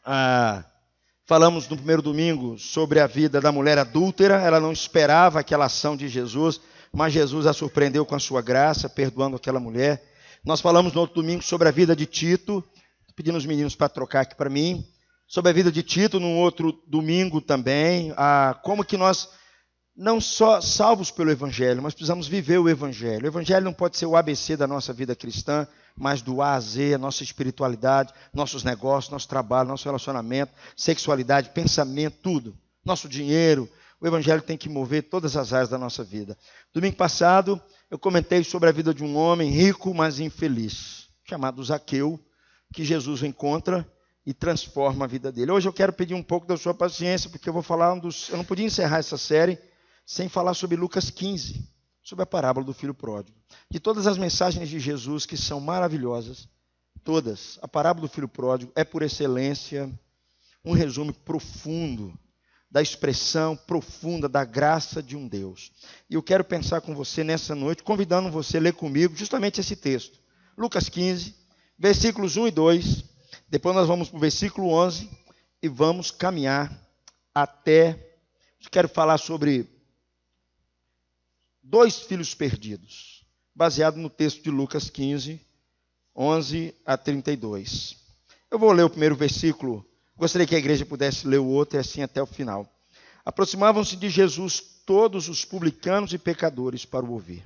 Ah, falamos no primeiro domingo sobre a vida da mulher adúltera. Ela não esperava aquela ação de Jesus, mas Jesus a surpreendeu com a sua graça, perdoando aquela mulher. Nós falamos no outro domingo sobre a vida de Tito, pedindo os meninos para trocar aqui para mim, sobre a vida de Tito, num outro domingo também, como que nós, não só salvos pelo Evangelho, mas precisamos viver o Evangelho. O Evangelho não pode ser o ABC da nossa vida cristã, mas do A a Z, a nossa espiritualidade, nossos negócios, nosso trabalho, nosso relacionamento, sexualidade, pensamento, tudo. Nosso dinheiro. O Evangelho tem que mover todas as áreas da nossa vida. Domingo passado, eu comentei sobre a vida de um homem rico, mas infeliz, chamado Zaqueu, que Jesus o encontra e transforma a vida dele. Hoje eu quero pedir um pouco da sua paciência, porque eu vou falar eu não podia encerrar essa série sem falar sobre Lucas 15, sobre a parábola do filho pródigo. De todas as mensagens de Jesus, que são maravilhosas, todas, a parábola do filho pródigo é, por excelência, um resumo profundo da expressão profunda da graça de um Deus. E eu quero pensar com você nessa noite, convidando você a ler comigo justamente esse texto. Lucas 15, versículos 1 e 2. Depois nós vamos para o versículo 11 e vamos caminhar até... Eu quero falar sobre 2 filhos perdidos, baseado no texto de Lucas 15, 11 a 32. Eu vou ler o primeiro versículo. Gostaria que a igreja pudesse ler o outro e assim até o final. Aproximavam-se de Jesus todos os publicanos e pecadores para o ouvir.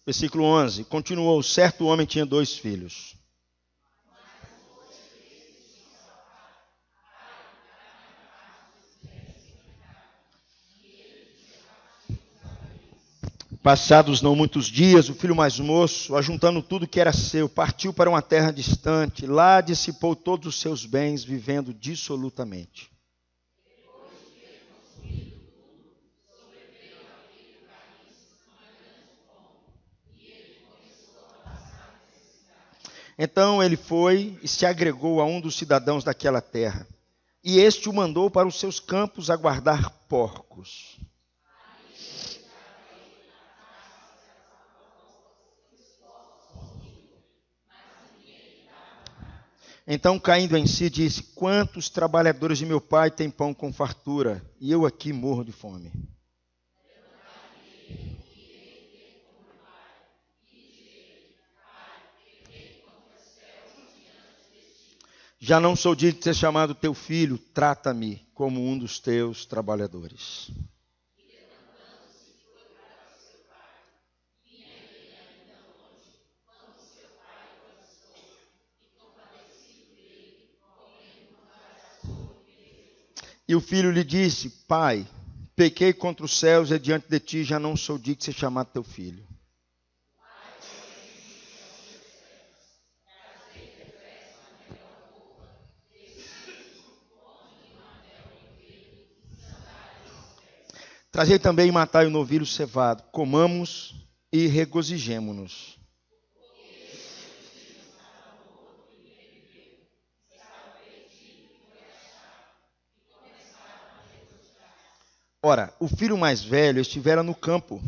Versículo 11. Continuou: certo homem tinha 2 filhos. Passados não muitos dias, o filho mais moço, ajuntando tudo que era seu, partiu para uma terra distante. Lá dissipou todos os seus bens, vivendo dissolutamente. Então ele foi e se agregou a um dos cidadãos daquela terra. E este o mandou para os seus campos a guardar porcos. Então, caindo em si, disse: quantos trabalhadores de meu pai têm pão com fartura, e eu aqui morro de fome. Já não sou digno de ser chamado teu filho, trata-me como um dos teus trabalhadores. E o filho lhe disse: pai, pequei contra os céus e diante de ti já não sou digno de ser chamado teu filho. Trazei também e matai o novilho cevado, comamos e regozijemo-nos. Ora, o filho mais velho estivera no campo,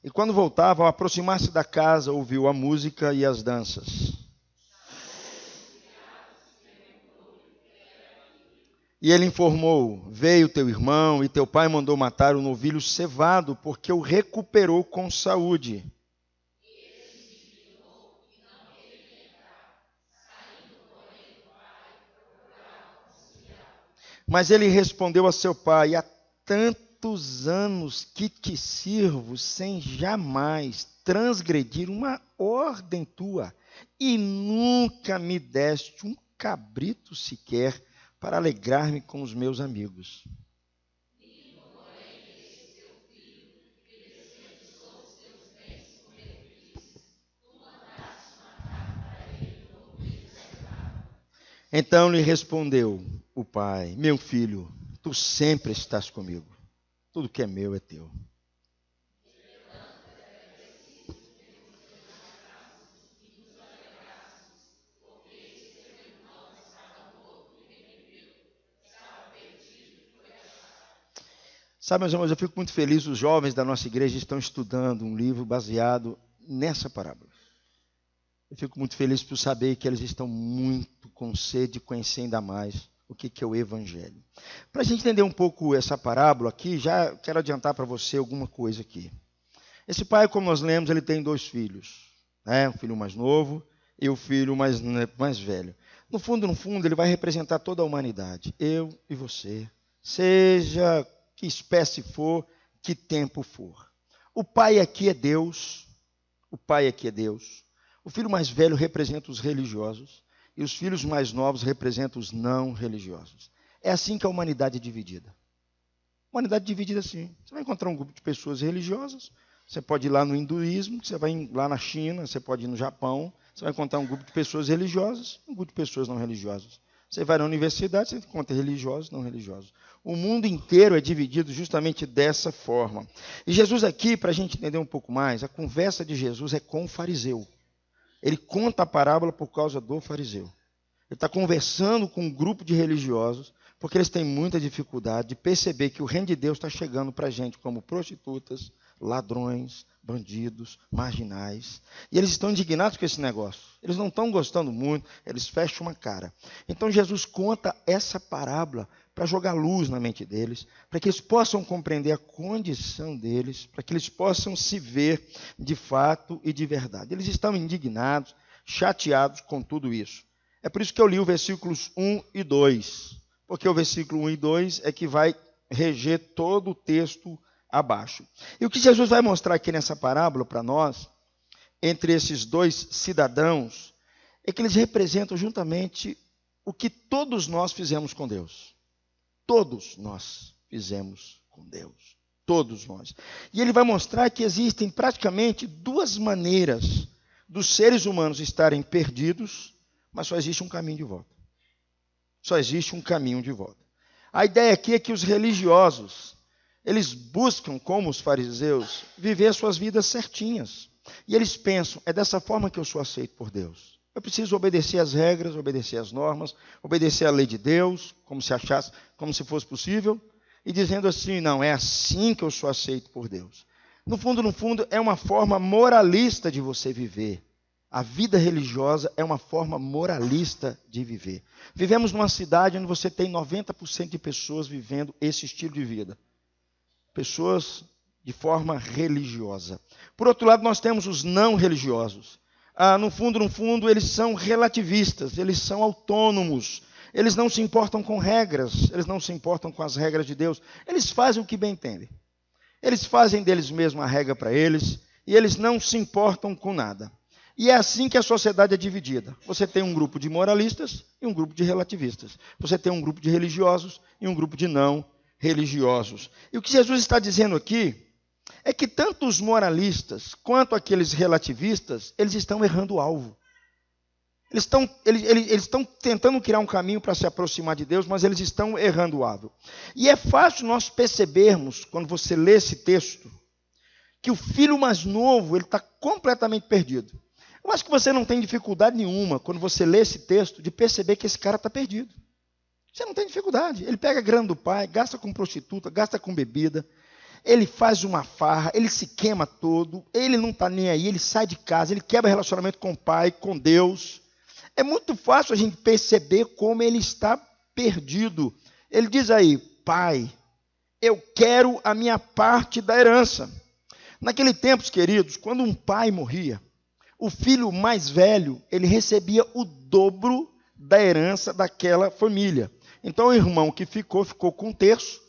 e quando voltava, ao aproximar-se da casa, ouviu a música e as danças. E ele informou: veio teu irmão, e teu pai mandou matar o novilho cevado, porque o recuperou com saúde. Mas ele respondeu a seu pai: há tantos anos que te sirvo sem jamais transgredir uma ordem tua, e nunca me deste um cabrito sequer para alegrar-me com os meus amigos. Então lhe respondeu o pai: meu filho, tu sempre estás comigo. Tudo que é meu é teu. Sabe, meus irmãos, eu fico muito feliz, os jovens da nossa igreja estão estudando um livro baseado nessa parábola. Eu fico muito feliz por saber que eles estão muito com sede de conhecer ainda mais o que é o Evangelho. Para a gente entender um pouco essa parábola aqui, já quero adiantar para você alguma coisa aqui. Esse pai, como nós lemos, ele tem 2 filhos, né? Um filho mais novo e o filho mais velho. No fundo, ele vai representar toda a humanidade, eu e você, seja que espécie for, que tempo for. O pai aqui é Deus, o filho mais velho representa os religiosos e os filhos mais novos representam os não religiosos. É assim que a humanidade é dividida. A humanidade é dividida assim. Você vai encontrar um grupo de pessoas religiosas, você pode ir lá no hinduísmo, você vai lá na China, você pode ir no Japão, você vai encontrar um grupo de pessoas religiosas e um grupo de pessoas não religiosas. Você vai na universidade, você encontra religiosos e não religiosos. O mundo inteiro é dividido justamente dessa forma. E Jesus aqui, para a gente entender um pouco mais, a conversa de Jesus é com o fariseu. Ele conta a parábola por causa do fariseu. Ele está conversando com um grupo de religiosos, porque eles têm muita dificuldade de perceber que o reino de Deus está chegando para a gente como prostitutas, ladrões, bandidos, marginais. E eles estão indignados com esse negócio. Eles não estão gostando muito, eles fecham uma cara. Então Jesus conta essa parábola para jogar luz na mente deles, para que eles possam compreender a condição deles, para que eles possam se ver de fato e de verdade. Eles estão indignados, chateados com tudo isso. É por isso que eu li os versículos 1 e 2, porque o versículo 1 e 2 é que vai reger todo o texto abaixo. E o que Jesus vai mostrar aqui nessa parábola para nós, entre esses 2 cidadãos, é que eles representam juntamente o que todos nós fizemos com Deus. Todos nós fizemos com Deus. Todos nós. E ele vai mostrar que existem praticamente 2 maneiras dos seres humanos estarem perdidos, mas só existe um caminho de volta. Só existe um caminho de volta. A ideia aqui é que os religiosos, eles buscam, como os fariseus, viver suas vidas certinhas. E eles pensam, é dessa forma que eu sou aceito por Deus. Eu preciso obedecer às regras, obedecer às normas, obedecer à lei de Deus, como se fosse possível, e dizendo assim, não, é assim que eu sou aceito por Deus. No fundo, é uma forma moralista de você viver. A vida religiosa é uma forma moralista de viver. Vivemos numa cidade onde você tem 90% de pessoas vivendo esse estilo de vida. Pessoas de forma religiosa. Por outro lado, nós temos os não religiosos. No fundo, eles são relativistas, eles são autônomos, eles não se importam com regras, eles não se importam com as regras de Deus, eles fazem o que bem entendem. Eles fazem deles mesmos a regra para eles, e eles não se importam com nada. E é assim que a sociedade é dividida. Você tem um grupo de moralistas e um grupo de relativistas. Você tem um grupo de religiosos e um grupo de não religiosos. E o que Jesus está dizendo aqui é que tanto os moralistas quanto aqueles relativistas, eles estão errando o alvo. Eles estão tentando criar um caminho para se aproximar de Deus, mas eles estão errando o alvo. E é fácil nós percebermos, quando você lê esse texto, que o filho mais novo ele está completamente perdido. Eu acho que você não tem dificuldade nenhuma, quando você lê esse texto, de perceber que esse cara está perdido. Você não tem dificuldade. Ele pega a grana do pai, gasta com prostituta, gasta com bebida, ele faz uma farra, ele se queima todo, ele não está nem aí, ele sai de casa, ele quebra relacionamento com o pai, com Deus. É muito fácil a gente perceber como ele está perdido. Ele diz aí, pai, eu quero a minha parte da herança. Naquele tempo, queridos, quando um pai morria, o filho mais velho, ele recebia o dobro da herança daquela família. Então o irmão que ficou com 1/3,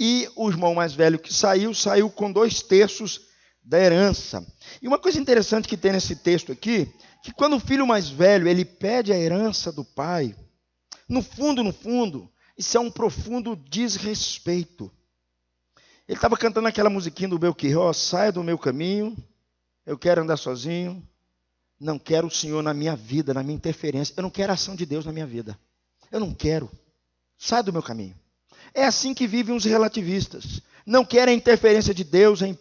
e o irmão mais velho que saiu com 2/3 da herança. E uma coisa interessante que tem nesse texto aqui, que quando o filho mais velho ele pede a herança do pai, no fundo, isso é um profundo desrespeito. Ele estava cantando aquela musiquinha do Belchior, saia do meu caminho, eu quero andar sozinho, não quero o Senhor na minha vida, na minha interferência, eu não quero a ação de Deus na minha vida, eu não quero, sai do meu caminho. É assim que vivem os relativistas, não querem a interferência de Deus em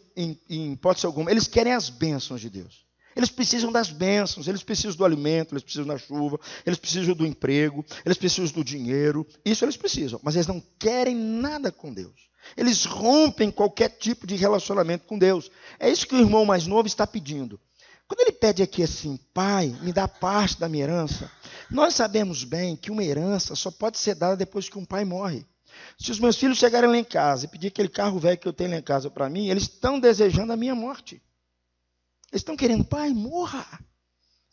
hipótese alguma, eles querem as bênçãos de Deus. Eles precisam das bênçãos, eles precisam do alimento, eles precisam da chuva, eles precisam do emprego, eles precisam do dinheiro, isso eles precisam, mas eles não querem nada com Deus. Eles rompem qualquer tipo de relacionamento com Deus. É isso que o irmão mais novo está pedindo. Quando ele pede aqui assim, pai, me dá parte da minha herança, nós sabemos bem que uma herança só pode ser dada depois que um pai morre. Se os meus filhos chegarem lá em casa e pedir aquele carro velho que eu tenho lá em casa para mim, eles estão desejando a minha morte. Eles estão querendo, pai, morra.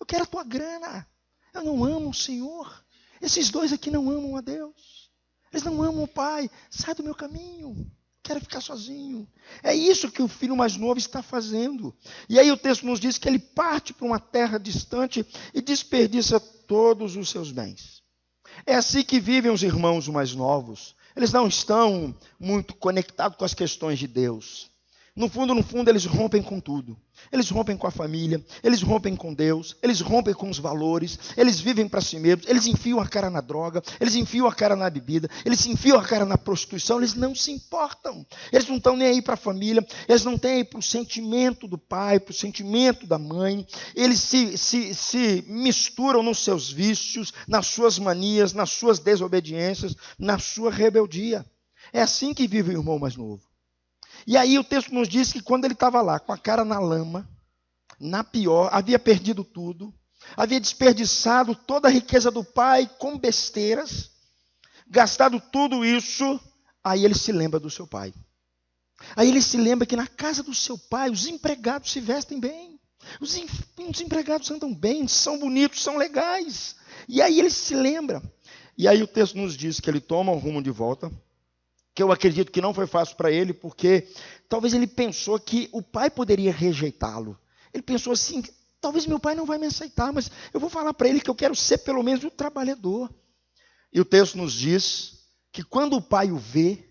Eu quero a tua grana. Eu não amo o Senhor. Esses dois aqui não amam a Deus. Eles não amam o pai. Sai do meu caminho. Quero ficar sozinho. É isso que o filho mais novo está fazendo. E aí o texto nos diz que ele parte para uma terra distante e desperdiça todos os seus bens. É assim que vivem os irmãos mais novos. Eles não estão muito conectados com as questões de Deus. No fundo, eles rompem com tudo. Eles rompem com a família, eles rompem com Deus, eles rompem com os valores, eles vivem para si mesmos, eles enfiam a cara na droga, eles enfiam a cara na bebida, eles enfiam a cara na prostituição, eles não se importam. Eles não estão nem aí para a família, eles não têm aí para o sentimento do pai, para o sentimento da mãe. Eles se misturam nos seus vícios, nas suas manias, nas suas desobediências, na sua rebeldia. É assim que vive o irmão mais novo. E aí o texto nos diz que quando ele estava lá, com a cara na lama, na pior, havia perdido tudo, havia desperdiçado toda a riqueza do pai com besteiras, gastado tudo isso, aí ele se lembra do seu pai. Aí ele se lembra que na casa do seu pai os empregados se vestem bem, os empregados andam bem, são bonitos, são legais. E aí ele se lembra. E aí o texto nos diz que ele toma o rumo de volta, que eu acredito que não foi fácil para ele, porque talvez ele pensou que o pai poderia rejeitá-lo. Ele pensou assim, talvez meu pai não vai me aceitar, mas eu vou falar para ele que eu quero ser pelo menos um trabalhador. E o texto nos diz que quando o pai o vê,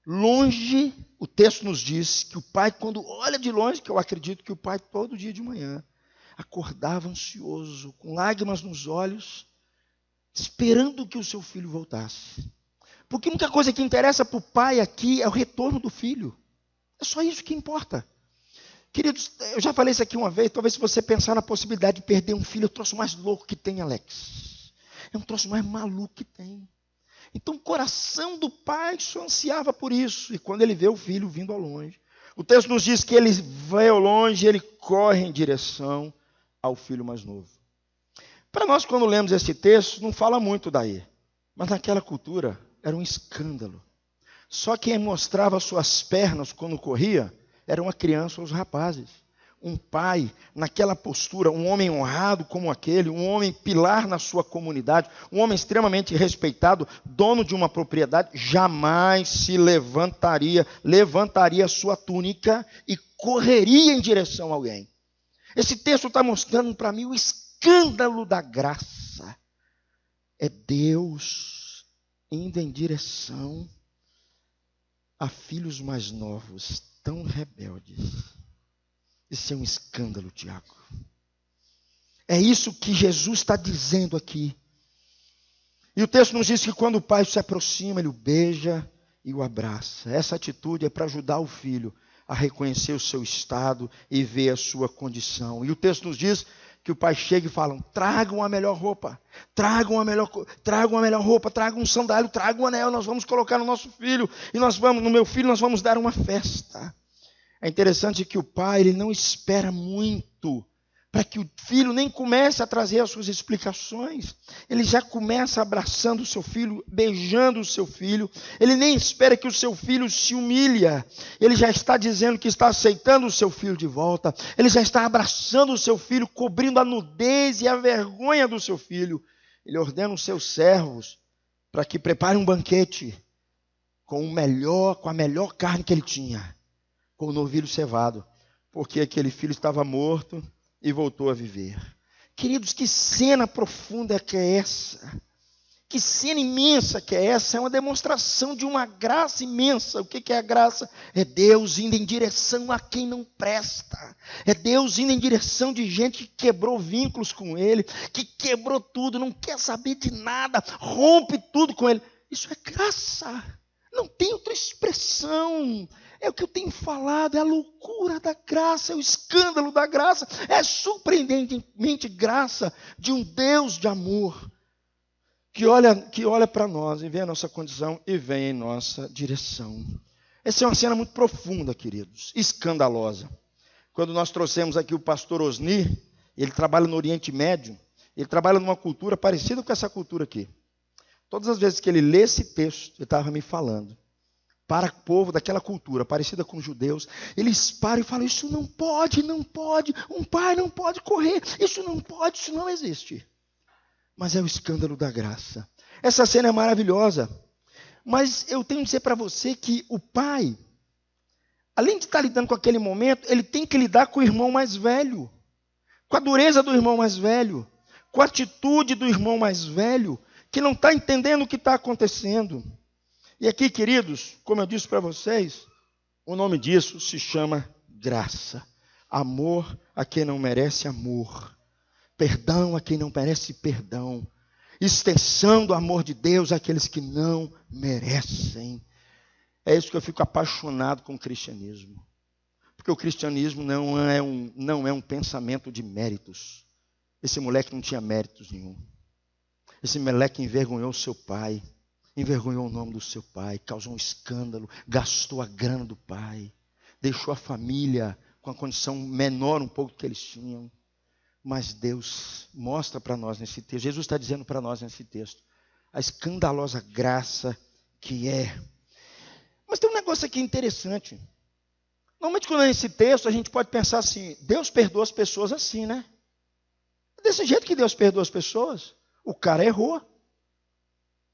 longe, o texto nos diz que o pai, quando olha de longe, que eu acredito que o pai todo dia de manhã, acordava ansioso, com lágrimas nos olhos, esperando que o seu filho voltasse. Porque a única coisa que interessa para o pai aqui é o retorno do filho. É só isso que importa. Queridos, eu já falei isso aqui uma vez, talvez se você pensar na possibilidade de perder um filho, é o troço mais louco que tem, Alex. É um troço mais maluco que tem. Então o coração do pai só ansiava por isso. E quando ele vê o filho vindo ao longe, o texto nos diz que ele vai ao longe, ele corre em direção ao filho mais novo. Para nós, quando lemos esse texto, não fala muito daí. Mas naquela cultura, era um escândalo. Só quem mostrava suas pernas quando corria era uma criança ou os rapazes. Um pai, naquela postura, um homem honrado como aquele, um homem pilar na sua comunidade, um homem extremamente respeitado, dono de uma propriedade, jamais se levantaria sua túnica e correria em direção a alguém. Esse texto está mostrando para mim o escândalo da graça. É Deus indo em direção a filhos mais novos, tão rebeldes. Isso é um escândalo, Tiago. É isso que Jesus está dizendo aqui. E o texto nos diz que quando o pai se aproxima, ele o beija e o abraça. Essa atitude é para ajudar o filho a reconhecer o seu estado e ver a sua condição. E o texto nos diz que o pai chega e fala, tragam a melhor roupa, tragam a melhor roupa, tragam um sandália, tragam um anel, nós vamos colocar no nosso filho, e no meu filho nós vamos dar uma festa. É interessante que o pai, ele não espera muito para que o filho nem comece a trazer as suas explicações. Ele já começa abraçando o seu filho, beijando o seu filho. Ele nem espera que o seu filho se humilhe. Ele já está dizendo que está aceitando o seu filho de volta. Ele já está abraçando o seu filho, cobrindo a nudez e a vergonha do seu filho. Ele ordena os seus servos para que preparem um banquete com a melhor carne que ele tinha, com o novilho cevado, porque aquele filho estava morto e voltou a viver. Queridos, que cena profunda que é essa? Que cena imensa que é essa? É uma demonstração de uma graça imensa. O que é a graça? É Deus indo em direção a quem não presta. É Deus indo em direção de gente que quebrou vínculos com Ele, que quebrou tudo, não quer saber de nada, rompe tudo com Ele. Isso é graça. Não tem outra expressão. É o que eu tenho falado, é a loucura da graça, é o escândalo da graça, é surpreendentemente graça de um Deus de amor, que olha para nós e vê a nossa condição e vem em nossa direção. Essa é uma cena muito profunda, queridos, escandalosa. Quando nós trouxemos aqui o pastor Osni, ele trabalha no Oriente Médio, ele trabalha numa cultura parecida com essa cultura aqui. Todas as vezes que ele lê esse texto, ele estava me falando, para o povo daquela cultura, parecida com os judeus, eles param e falam, isso não pode, um pai não pode correr, isso não pode, isso não existe. Mas é o escândalo da graça. Essa cena é maravilhosa, mas eu tenho que dizer para você que o pai, além de estar lidando com aquele momento, ele tem que lidar com o irmão mais velho, com a dureza do irmão mais velho, com a atitude do irmão mais velho, que não está entendendo o que está acontecendo. E aqui, queridos, como eu disse para vocês, o nome disso se chama graça. Amor a quem não merece amor. Perdão a quem não merece perdão. Extensão do amor de Deus àqueles que não merecem. É isso que eu fico apaixonado com o cristianismo. Porque o cristianismo não é um pensamento de méritos. Esse moleque não tinha méritos nenhum. Esse moleque envergonhou seu pai. Envergonhou o nome do seu pai, causou um escândalo, gastou a grana do pai, deixou a família com a condição menor um pouco que eles tinham. Mas Deus mostra para nós nesse texto, Jesus está dizendo para nós nesse texto, a escandalosa graça que é. Mas tem um negócio aqui interessante. Normalmente quando é nesse texto a gente pode pensar assim, Deus perdoa as pessoas assim, né? Desse jeito que Deus perdoa as pessoas, o cara errou.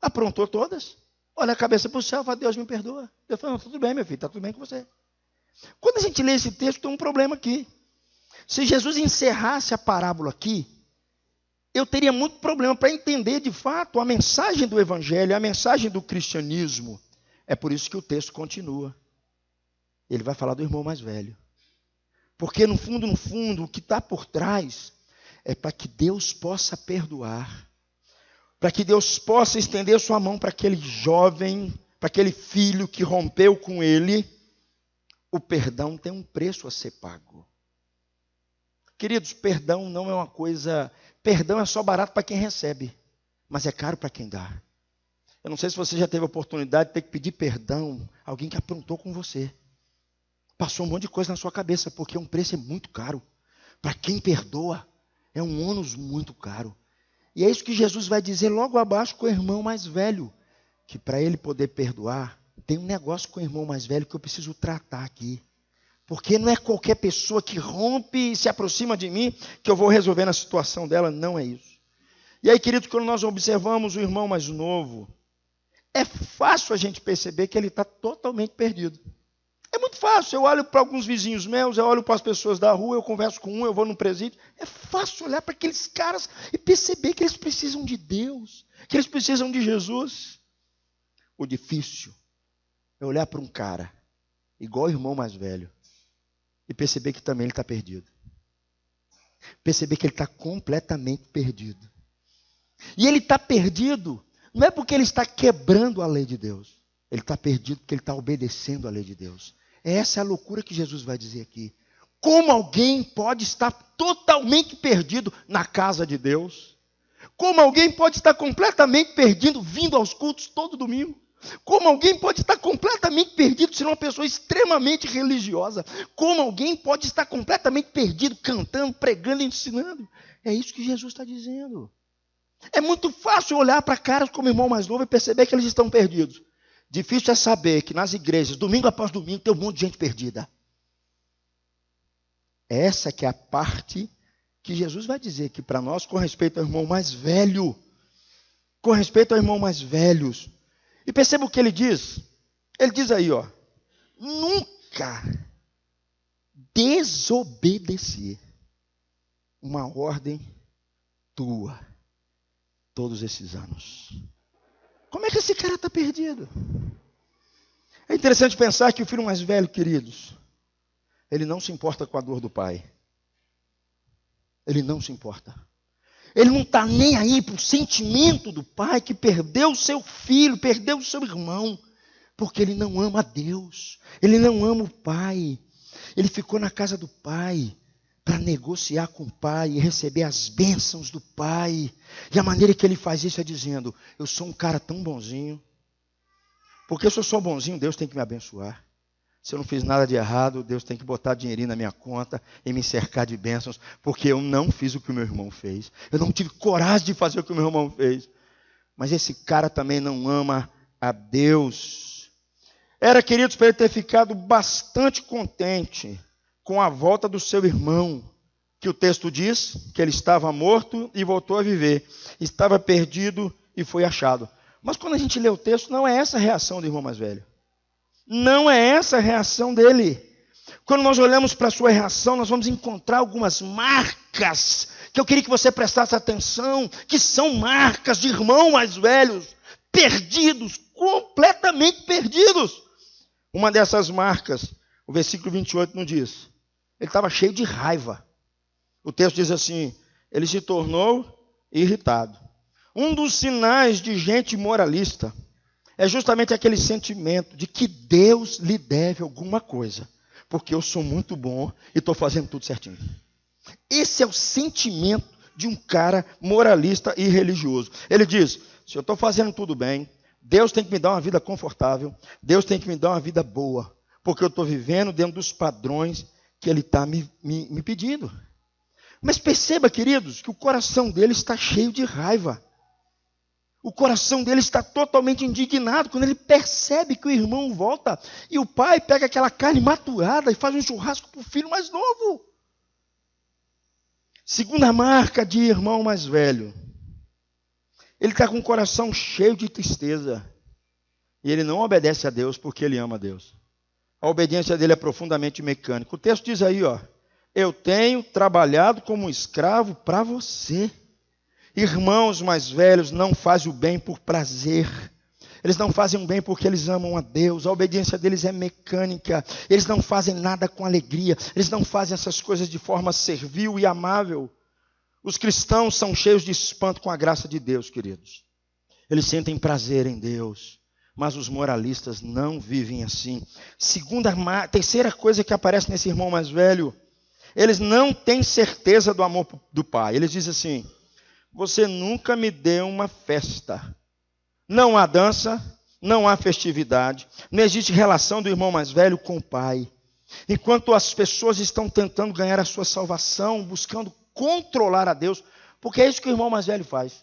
Aprontou todas. Olha a cabeça para o céu e fala, Deus me perdoa. Deus fala, tudo bem, meu filho, está tudo bem com você. Quando a gente lê esse texto, tem um problema aqui. Se Jesus encerrasse a parábola aqui, eu teria muito problema para entender de fato a mensagem do evangelho, a mensagem do cristianismo. É por isso que o texto continua. Ele vai falar do irmão mais velho. Porque no fundo, o que está por trás é para que Deus possa perdoar. Para que Deus possa estender sua mão para aquele jovem, para aquele filho que rompeu com ele. O perdão tem um preço a ser pago. Queridos, perdão não é uma coisa... Perdão é só barato para quem recebe, mas é caro para quem dá. Eu não sei se você já teve a oportunidade de ter que pedir perdão a alguém que aprontou com você. Passou um monte de coisa na sua cabeça, porque um preço é muito caro. Para quem perdoa, é um ônus muito caro. E é isso que Jesus vai dizer logo abaixo com o irmão mais velho. Que para ele poder perdoar, tem um negócio com o irmão mais velho que eu preciso tratar aqui. Porque não é qualquer pessoa que rompe e se aproxima de mim que eu vou resolver na situação dela. Não é isso. E aí, queridos, quando nós observamos o irmão mais novo, é fácil a gente perceber que ele está totalmente perdido. É muito fácil. Eu olho para alguns vizinhos meus, eu olho para as pessoas da rua, eu converso com um, eu vou no presídio. É fácil olhar para aqueles caras e perceber que eles precisam de Deus, que eles precisam de Jesus. O difícil é olhar para um cara, igual o irmão mais velho, e perceber que também ele está perdido. Perceber que ele está completamente perdido. E ele está perdido, não é porque ele está quebrando a lei de Deus. Ele está perdido porque ele está obedecendo a lei de Deus. Essa é a loucura que Jesus vai dizer aqui. Como alguém pode estar totalmente perdido na casa de Deus? Como alguém pode estar completamente perdido vindo aos cultos todo domingo? Como alguém pode estar completamente perdido sendo uma pessoa extremamente religiosa? Como alguém pode estar completamente perdido cantando, pregando, ensinando? É isso que Jesus está dizendo. É muito fácil olhar para caras como irmão mais novo e perceber que eles estão perdidos. Difícil é saber que nas igrejas, domingo após domingo, tem um monte de gente perdida. Essa que é a parte que Jesus vai dizer aqui para nós com respeito ao irmão mais velho. Com respeito ao irmão mais velhos. E perceba o que ele diz. Ele diz aí, ó. Nunca desobedecer uma ordem tua todos esses anos. Como é que esse cara está perdido? É interessante pensar que o filho mais velho, queridos, ele não se importa com a dor do pai. Ele não se importa. Ele não está nem aí para o sentimento do pai que perdeu o seu filho, perdeu o seu irmão, porque ele não ama a Deus, ele não ama o pai. Ele ficou na casa do pai para negociar com o pai e receber as bênçãos do pai. E a maneira que ele faz isso é dizendo, eu sou um cara tão bonzinho, porque se eu sou bonzinho, Deus tem que me abençoar. Se eu não fiz nada de errado, Deus tem que botar dinheirinho na minha conta e me cercar de bênçãos, porque eu não fiz o que o meu irmão fez. Eu não tive coragem de fazer o que o meu irmão fez. Mas esse cara também não ama a Deus. Era, queridos, para ele ter ficado bastante contente com a volta do seu irmão, que o texto diz que ele estava morto e voltou a viver. Estava perdido e foi achado. Mas quando a gente lê o texto, não é essa a reação do irmão mais velho. Não é essa a reação dele. Quando nós olhamos para a sua reação, nós vamos encontrar algumas marcas que eu queria que você prestasse atenção, que são marcas de irmãos mais velhos, perdidos, completamente perdidos. Uma dessas marcas, o versículo 28 nos diz, ele estava cheio de raiva. O texto diz assim, ele se tornou irritado. Um dos sinais de gente moralista é justamente aquele sentimento de que Deus lhe deve alguma coisa, porque eu sou muito bom e estou fazendo tudo certinho. Esse é o sentimento de um cara moralista e religioso. Ele diz, se eu estou fazendo tudo bem, Deus tem que me dar uma vida confortável, Deus tem que me dar uma vida boa, porque eu estou vivendo dentro dos padrões que Ele está me pedindo. Mas perceba, queridos, que o coração dele está cheio de raiva. O coração dele está totalmente indignado quando ele percebe que o irmão volta e o pai pega aquela carne maturada e faz um churrasco para o filho mais novo. Segunda marca de irmão mais velho. Ele está com o coração cheio de tristeza. E ele não obedece a Deus porque ele ama a Deus. A obediência dele é profundamente mecânica. O texto diz aí, ó, eu tenho trabalhado como escravo para você. Irmãos mais velhos não fazem o bem por prazer. Eles não fazem o bem porque eles amam a Deus. A obediência deles é mecânica. Eles não fazem nada com alegria. Eles não fazem essas coisas de forma servil e amável. Os cristãos são cheios de espanto com a graça de Deus, queridos. Eles sentem prazer em Deus. Mas os moralistas não vivem assim. Terceira coisa que aparece nesse irmão mais velho. Eles não têm certeza do amor do pai. Eles dizem assim, você nunca me deu uma festa. Não há dança, não há festividade. Não existe relação do irmão mais velho com o pai. Enquanto as pessoas estão tentando ganhar a sua salvação, buscando controlar a Deus, porque é isso que o irmão mais velho faz.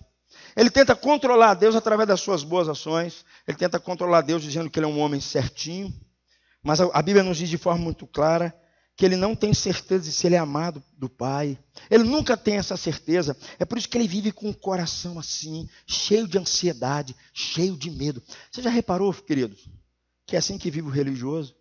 Ele tenta controlar a Deus através das suas boas ações. Ele tenta controlar a Deus dizendo que ele é um homem certinho. Mas a Bíblia nos diz de forma muito clara que ele não tem certeza de se ele é amado do Pai. Ele nunca tem essa certeza. É por isso que ele vive com o coração assim, cheio de ansiedade, cheio de medo. Você já reparou, queridos, que é assim que vive o religioso?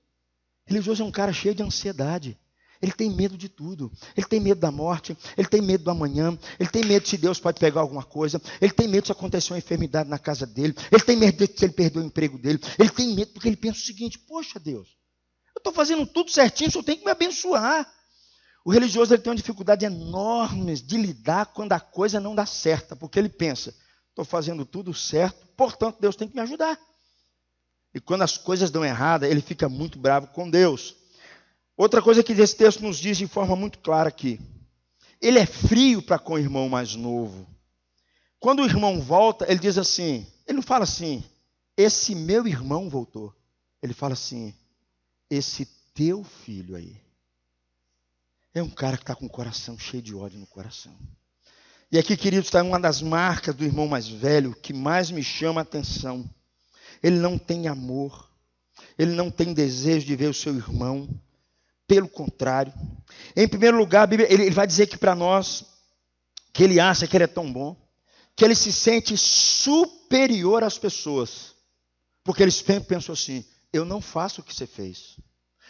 O religioso é um cara cheio de ansiedade. Ele tem medo de tudo. Ele tem medo da morte, ele tem medo do amanhã, ele tem medo se Deus pode pegar alguma coisa, ele tem medo se acontecer uma enfermidade na casa dele, ele tem medo se ele perder o emprego dele, ele tem medo porque ele pensa o seguinte, poxa Deus, eu estou fazendo tudo certinho, só tem que me abençoar. O religioso ele tem uma dificuldade enorme de lidar quando a coisa não dá certa, porque ele pensa, estou fazendo tudo certo, portanto Deus tem que me ajudar. E quando as coisas dão errada, ele fica muito bravo com Deus. Outra coisa que esse texto nos diz de forma muito clara aqui, ele é frio para com o irmão mais novo. Quando o irmão volta, ele diz assim, ele não fala assim, esse meu irmão voltou. Ele fala assim, esse teu filho aí. É um cara que está com o coração cheio de ódio no coração. E aqui, queridos, está uma das marcas do irmão mais velho que mais me chama a atenção. Ele não tem amor. Ele não tem desejo de ver o seu irmão. Pelo contrário. Em primeiro lugar, a Bíblia, ele vai dizer que para nós, que ele acha que ele é tão bom, que ele se sente superior às pessoas. Porque ele pensou assim, eu não faço o que você fez.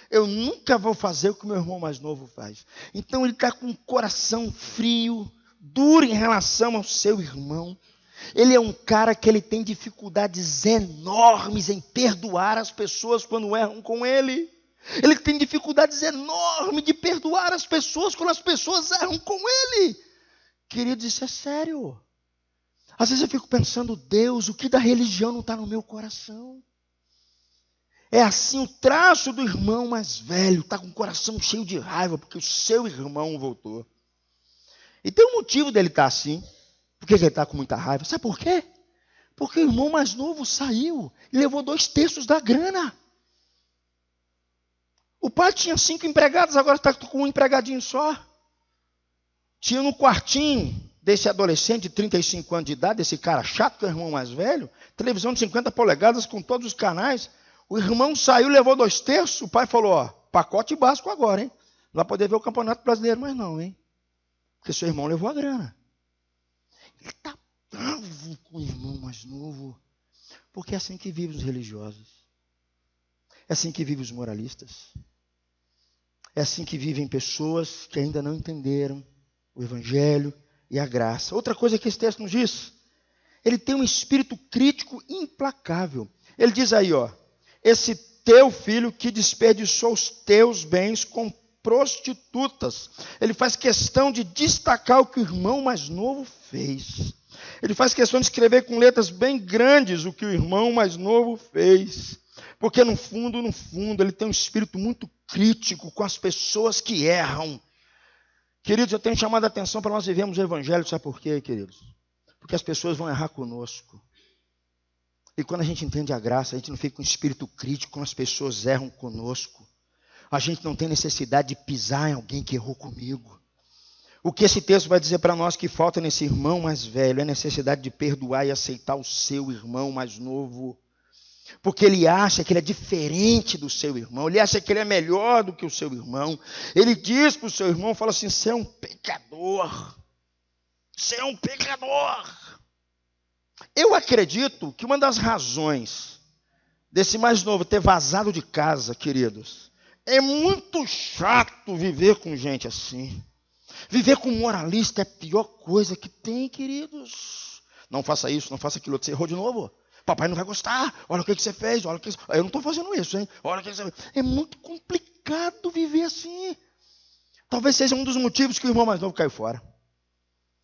Eu nunca vou fazer o que meu irmão mais novo faz. Então ele está com o coração frio, duro em relação ao seu irmão. Ele é um cara que ele tem dificuldades enormes em perdoar as pessoas quando erram com ele. Ele tem dificuldades enormes de perdoar as pessoas quando as pessoas erram com ele. Queridos, isso é sério. Às vezes eu fico pensando, Deus, o que da religião não está no meu coração? É assim o traço do irmão mais velho, está com o coração cheio de raiva, porque o seu irmão voltou. E tem um motivo dele estar assim. Por que ele está com muita raiva? Sabe por quê? Porque o irmão mais novo saiu e levou 2/3 da grana. O pai tinha 5 empregados, agora está com um empregadinho só. Tinha no quartinho desse adolescente de 35 anos de idade, esse cara chato, que é o irmão mais velho, televisão de 50 polegadas com todos os canais. O irmão saiu, levou 2/3, o pai falou, ó, pacote básico agora, hein? Não vai poder ver o Campeonato Brasileiro mais não, hein? Porque seu irmão levou a grana. Ele está bravo com o irmão mais novo, porque é assim que vivem os religiosos. É assim que vivem os moralistas. É assim que vivem pessoas que ainda não entenderam o Evangelho e a graça. Outra coisa que esse texto nos diz, ele tem um espírito crítico implacável. Ele diz aí, ó, esse teu filho que desperdiçou os teus bens com prostitutas. Ele faz questão de destacar o que o irmão mais novo fez. Ele faz questão de escrever com letras bem grandes o que o irmão mais novo fez. Porque no fundo, ele tem um espírito muito crítico com as pessoas que erram. Queridos, eu tenho chamado a atenção para nós vivermos o Evangelho, sabe por quê, queridos? Porque as pessoas vão errar conosco. E quando a gente entende a graça, a gente não fica com espírito crítico quando as pessoas erram conosco. A gente não tem necessidade de pisar em alguém que errou comigo. O que esse texto vai dizer para nós que falta nesse irmão mais velho é a necessidade de perdoar e aceitar o seu irmão mais novo. Porque ele acha que ele é diferente do seu irmão, ele acha que ele é melhor do que o seu irmão. Ele diz para o seu irmão, fala assim, você é um pecador. Você é um pecador. Eu acredito que uma das razões desse mais novo ter vazado de casa, queridos, é muito chato viver com gente assim. Viver com moralista é a pior coisa que tem, queridos. Não faça isso, não faça aquilo, você errou de novo. Papai não vai gostar, olha o que você fez, olha o que... Eu não estou fazendo isso, hein? Olha o que você... É muito complicado viver assim. Talvez seja um dos motivos que o irmão mais novo caiu fora.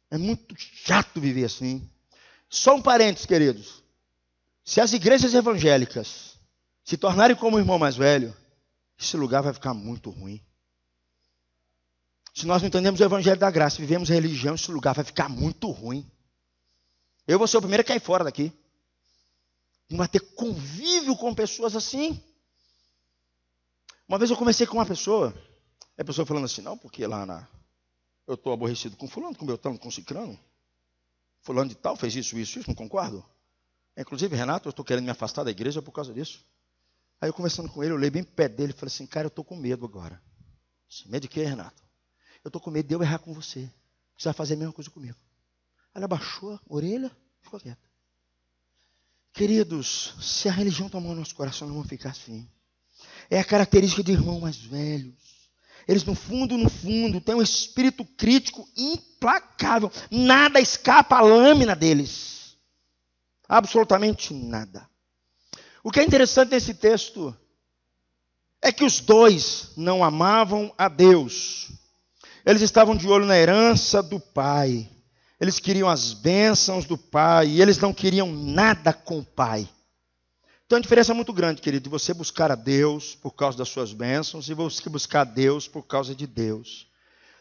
É muito chato viver assim. Só um parênteses, queridos. Se as igrejas evangélicas se tornarem como o irmão mais velho, esse lugar vai ficar muito ruim. Se nós não entendemos o evangelho da graça, vivemos a religião, esse lugar vai ficar muito ruim. Eu vou ser o primeiro a cair fora daqui. Não vai ter convívio com pessoas assim. Uma vez eu conversei com uma pessoa, a pessoa falando assim, não, porque eu estou aborrecido com fulano, com Beltrano, com Cicrano. Fulano de tal fez isso, não concordo. Inclusive, Renato, eu estou querendo me afastar da igreja por causa disso. Aí eu conversando com ele, eu olhei bem pro pé dele e falei assim, cara, eu estou com medo agora. Assim, medo de quê, Renato? Eu estou com medo de eu errar com você. Você vai fazer a mesma coisa comigo. Aí ele abaixou a orelha e ficou quieto. Queridos, se a religião tomar o nosso coração, não vamos ficar assim. É a característica de irmãos mais velhos. Eles, no fundo, têm um espírito crítico implacável. Nada escapa à lâmina deles. Absolutamente nada. O que é interessante nesse texto é que os dois não amavam a Deus. Eles estavam de olho na herança do pai. Eles queriam as bênçãos do pai e eles não queriam nada com o pai. Então, a diferença é muito grande, querido, de você buscar a Deus por causa das suas bênçãos e você buscar a Deus por causa de Deus.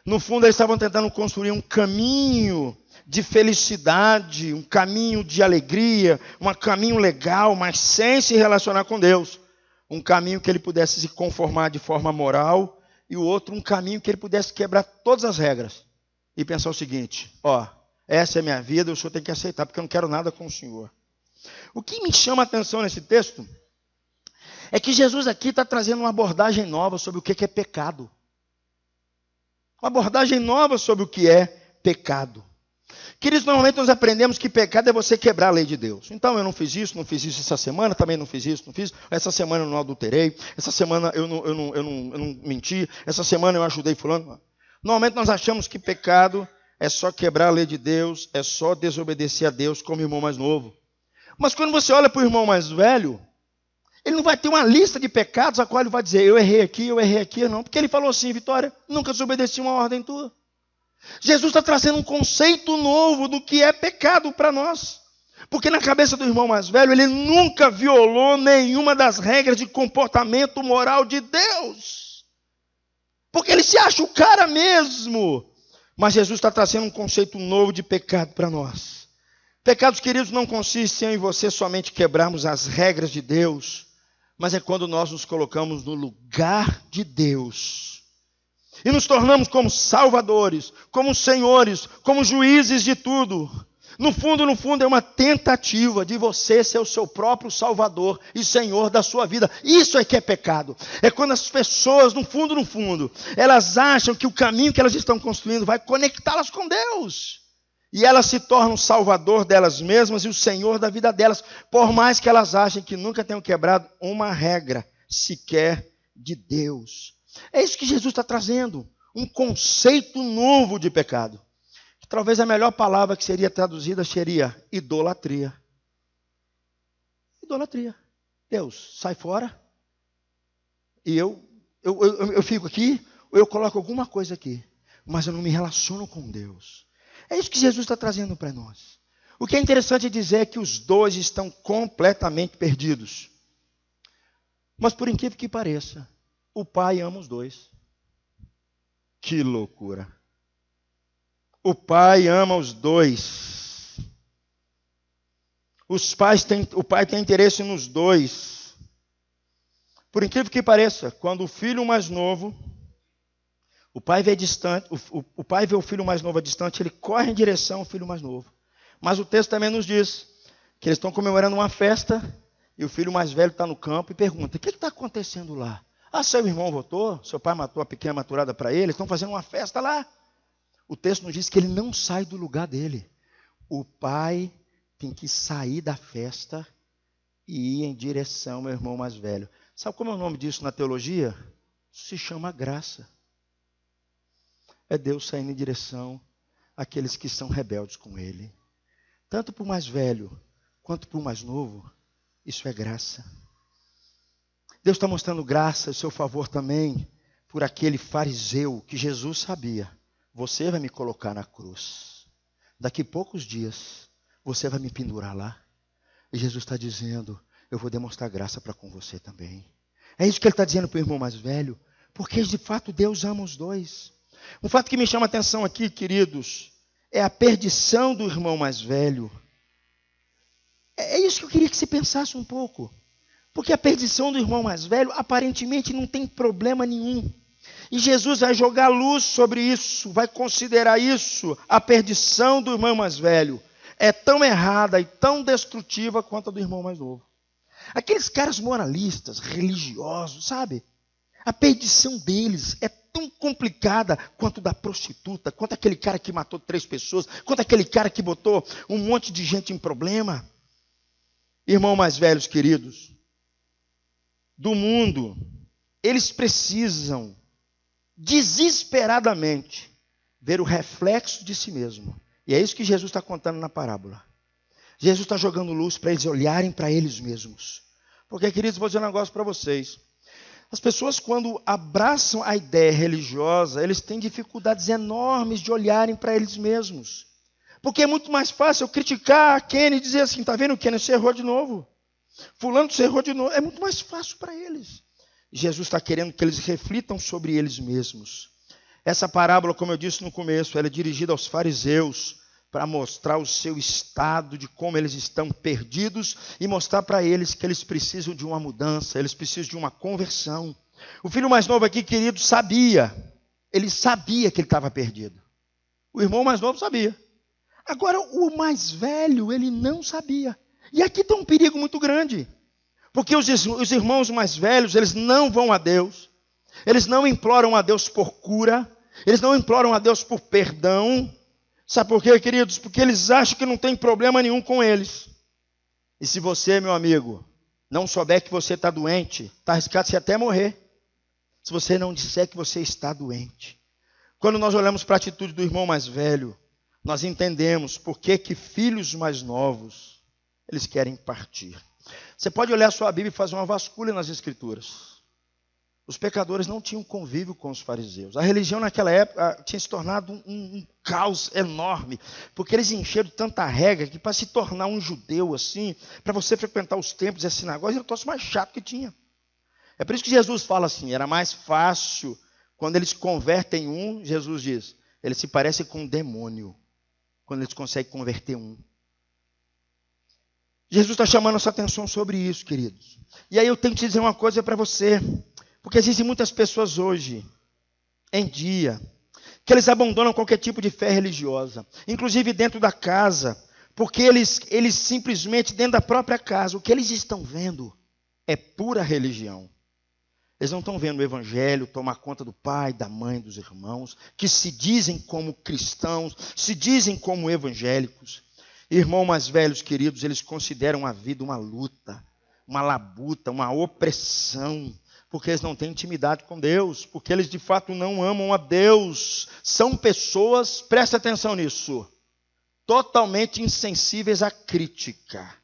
No fundo, eles estavam tentando construir um caminho de felicidade, um caminho de alegria, um caminho legal, mas sem se relacionar com Deus. Um caminho que ele pudesse se conformar de forma moral e o outro, um caminho que ele pudesse quebrar todas as regras e pensar o seguinte, ó, essa é a minha vida, o senhor tem que aceitar, porque eu não quero nada com o senhor. O que me chama a atenção nesse texto é que Jesus aqui está trazendo uma abordagem nova sobre o que é pecado. Uma abordagem nova sobre o que é pecado. Queridos, normalmente nós aprendemos que pecado é você quebrar a lei de Deus. Então eu não fiz isso essa semana, também não fiz isso, não fiz. Essa semana eu não adulterei, essa semana eu não menti, essa semana eu ajudei fulano. Normalmente nós achamos que pecado é só quebrar a lei de Deus, é só desobedecer a Deus como irmão mais novo. Mas quando você olha para o irmão mais velho, ele não vai ter uma lista de pecados a qual ele vai dizer, eu errei aqui, não. Porque ele falou assim, Vitória, nunca desobedeci uma ordem tua. Jesus está trazendo um conceito novo do que é pecado para nós. Porque na cabeça do irmão mais velho, ele nunca violou nenhuma das regras de comportamento moral de Deus. Porque ele se acha o cara mesmo. Mas Jesus está trazendo um conceito novo de pecado para nós. Pecados, queridos, não consistem em você somente quebrarmos as regras de Deus, mas é quando nós nos colocamos no lugar de Deus e nos tornamos como salvadores, como senhores, como juízes de tudo. No fundo, é uma tentativa de você ser o seu próprio salvador e senhor da sua vida. Isso é que é pecado. É quando as pessoas, no fundo, elas acham que o caminho que elas estão construindo vai conectá-las com Deus. E elas se tornam o salvador delas mesmas e o senhor da vida delas, por mais que elas achem que nunca tenham quebrado uma regra sequer de Deus. É isso que Jesus está trazendo, um conceito novo de pecado. Talvez a melhor palavra que seria traduzida seria idolatria. Idolatria. Deus, sai fora. E eu fico aqui, ou eu coloco alguma coisa aqui. Mas eu não me relaciono com Deus. É isso que Jesus está trazendo para nós. O que é interessante dizer é que os dois estão completamente perdidos. Mas por incrível que pareça, o pai ama os dois. Que loucura. O pai ama os dois. O pai tem interesse nos dois. Por incrível que pareça, quando o filho mais novo, o pai vê o filho mais novo distante, ele corre em direção ao filho mais novo. Mas o texto também nos diz que eles estão comemorando uma festa e o filho mais velho está no campo e pergunta: o que está acontecendo lá? Ah, seu irmão voltou, seu pai matou a pequena maturada para ele, estão fazendo uma festa lá. O texto nos diz que ele não sai do lugar dele. O pai tem que sair da festa e ir em direção ao meu irmão mais velho. Sabe como é o nome disso na teologia? Isso se chama graça. É Deus saindo em direção àqueles que são rebeldes com ele. Tanto para o mais velho quanto para o mais novo, isso é graça. Deus está mostrando graça e seu favor também por aquele fariseu que Jesus sabia. Você vai me colocar na cruz. Daqui a poucos dias, você vai me pendurar lá. E Jesus está dizendo, eu vou demonstrar graça para com você também. É isso que ele está dizendo para o irmão mais velho. Porque de fato Deus ama os dois. Um fato que me chama a atenção aqui, queridos, é a perdição do irmão mais velho. É isso que eu queria que você pensasse um pouco. Porque a perdição do irmão mais velho aparentemente não tem problema nenhum. E Jesus vai jogar luz sobre isso, vai considerar isso, a perdição do irmão mais velho. É tão errada e tão destrutiva quanto a do irmão mais novo. Aqueles caras moralistas, religiosos, sabe? A perdição deles é tão complicada quanto da prostituta, quanto aquele cara que matou 3 pessoas, quanto aquele cara que botou um monte de gente em problema. Irmãos mais velhos, queridos, do mundo, eles precisam desesperadamente ver o reflexo de si mesmo. E é isso que Jesus está contando na parábola. Jesus está jogando luz para eles olharem para eles mesmos. Porque, queridos, vou dizer um negócio para vocês. As pessoas, quando abraçam a ideia religiosa, eles têm dificuldades enormes de olharem para eles mesmos. Porque é muito mais fácil eu criticar a Kenny e dizer assim, está vendo, Kenny, você errou de novo. Fulano, você errou de novo. É muito mais fácil para eles. Jesus está querendo que eles reflitam sobre eles mesmos. Essa parábola, como eu disse no começo, ela é dirigida aos fariseus para mostrar o seu estado de como eles estão perdidos e mostrar para eles que eles precisam de uma mudança, eles precisam de uma conversão. O filho mais novo aqui, querido, sabia. Ele sabia que ele estava perdido. O irmão mais novo sabia. Agora, o mais velho, ele não sabia. E aqui tem um perigo muito grande. Porque os irmãos mais velhos, eles não vão a Deus. Eles não imploram a Deus por cura. Eles não imploram a Deus por perdão. Sabe por quê, queridos? Porque eles acham que não tem problema nenhum com eles. E se você, meu amigo, não souber que você está doente, está arriscado você até morrer. Se você não disser que você está doente. Quando nós olhamos para a atitude do irmão mais velho, nós entendemos por que filhos mais novos, eles querem partir. Você pode olhar a sua Bíblia e fazer uma vasculha nas Escrituras. Os pecadores não tinham convívio com os fariseus. A religião naquela época tinha se tornado um caos enorme, porque eles encheram tanta regra que para se tornar um judeu assim, para você frequentar os templos e as sinagogas, era o troço mais chato que tinha. É por isso que Jesus fala assim, era mais fácil, quando eles convertem um, Jesus diz, eles se parecem com um demônio, quando eles conseguem converter um. Jesus está chamando nossa atenção sobre isso, queridos. E aí eu tenho que te dizer uma coisa para você. Porque existem muitas pessoas hoje, em dia, que eles abandonam qualquer tipo de fé religiosa. Inclusive dentro da casa. Porque eles simplesmente, dentro da própria casa, o que eles estão vendo é pura religião. Eles não estão vendo o evangelho tomar conta do pai, da mãe, dos irmãos, que se dizem como cristãos, se dizem como evangélicos. Irmãos mais velhos, queridos, eles consideram a vida uma luta, uma labuta, uma opressão, porque eles não têm intimidade com Deus, porque eles de fato não amam a Deus. São pessoas, presta atenção nisso, totalmente insensíveis à crítica.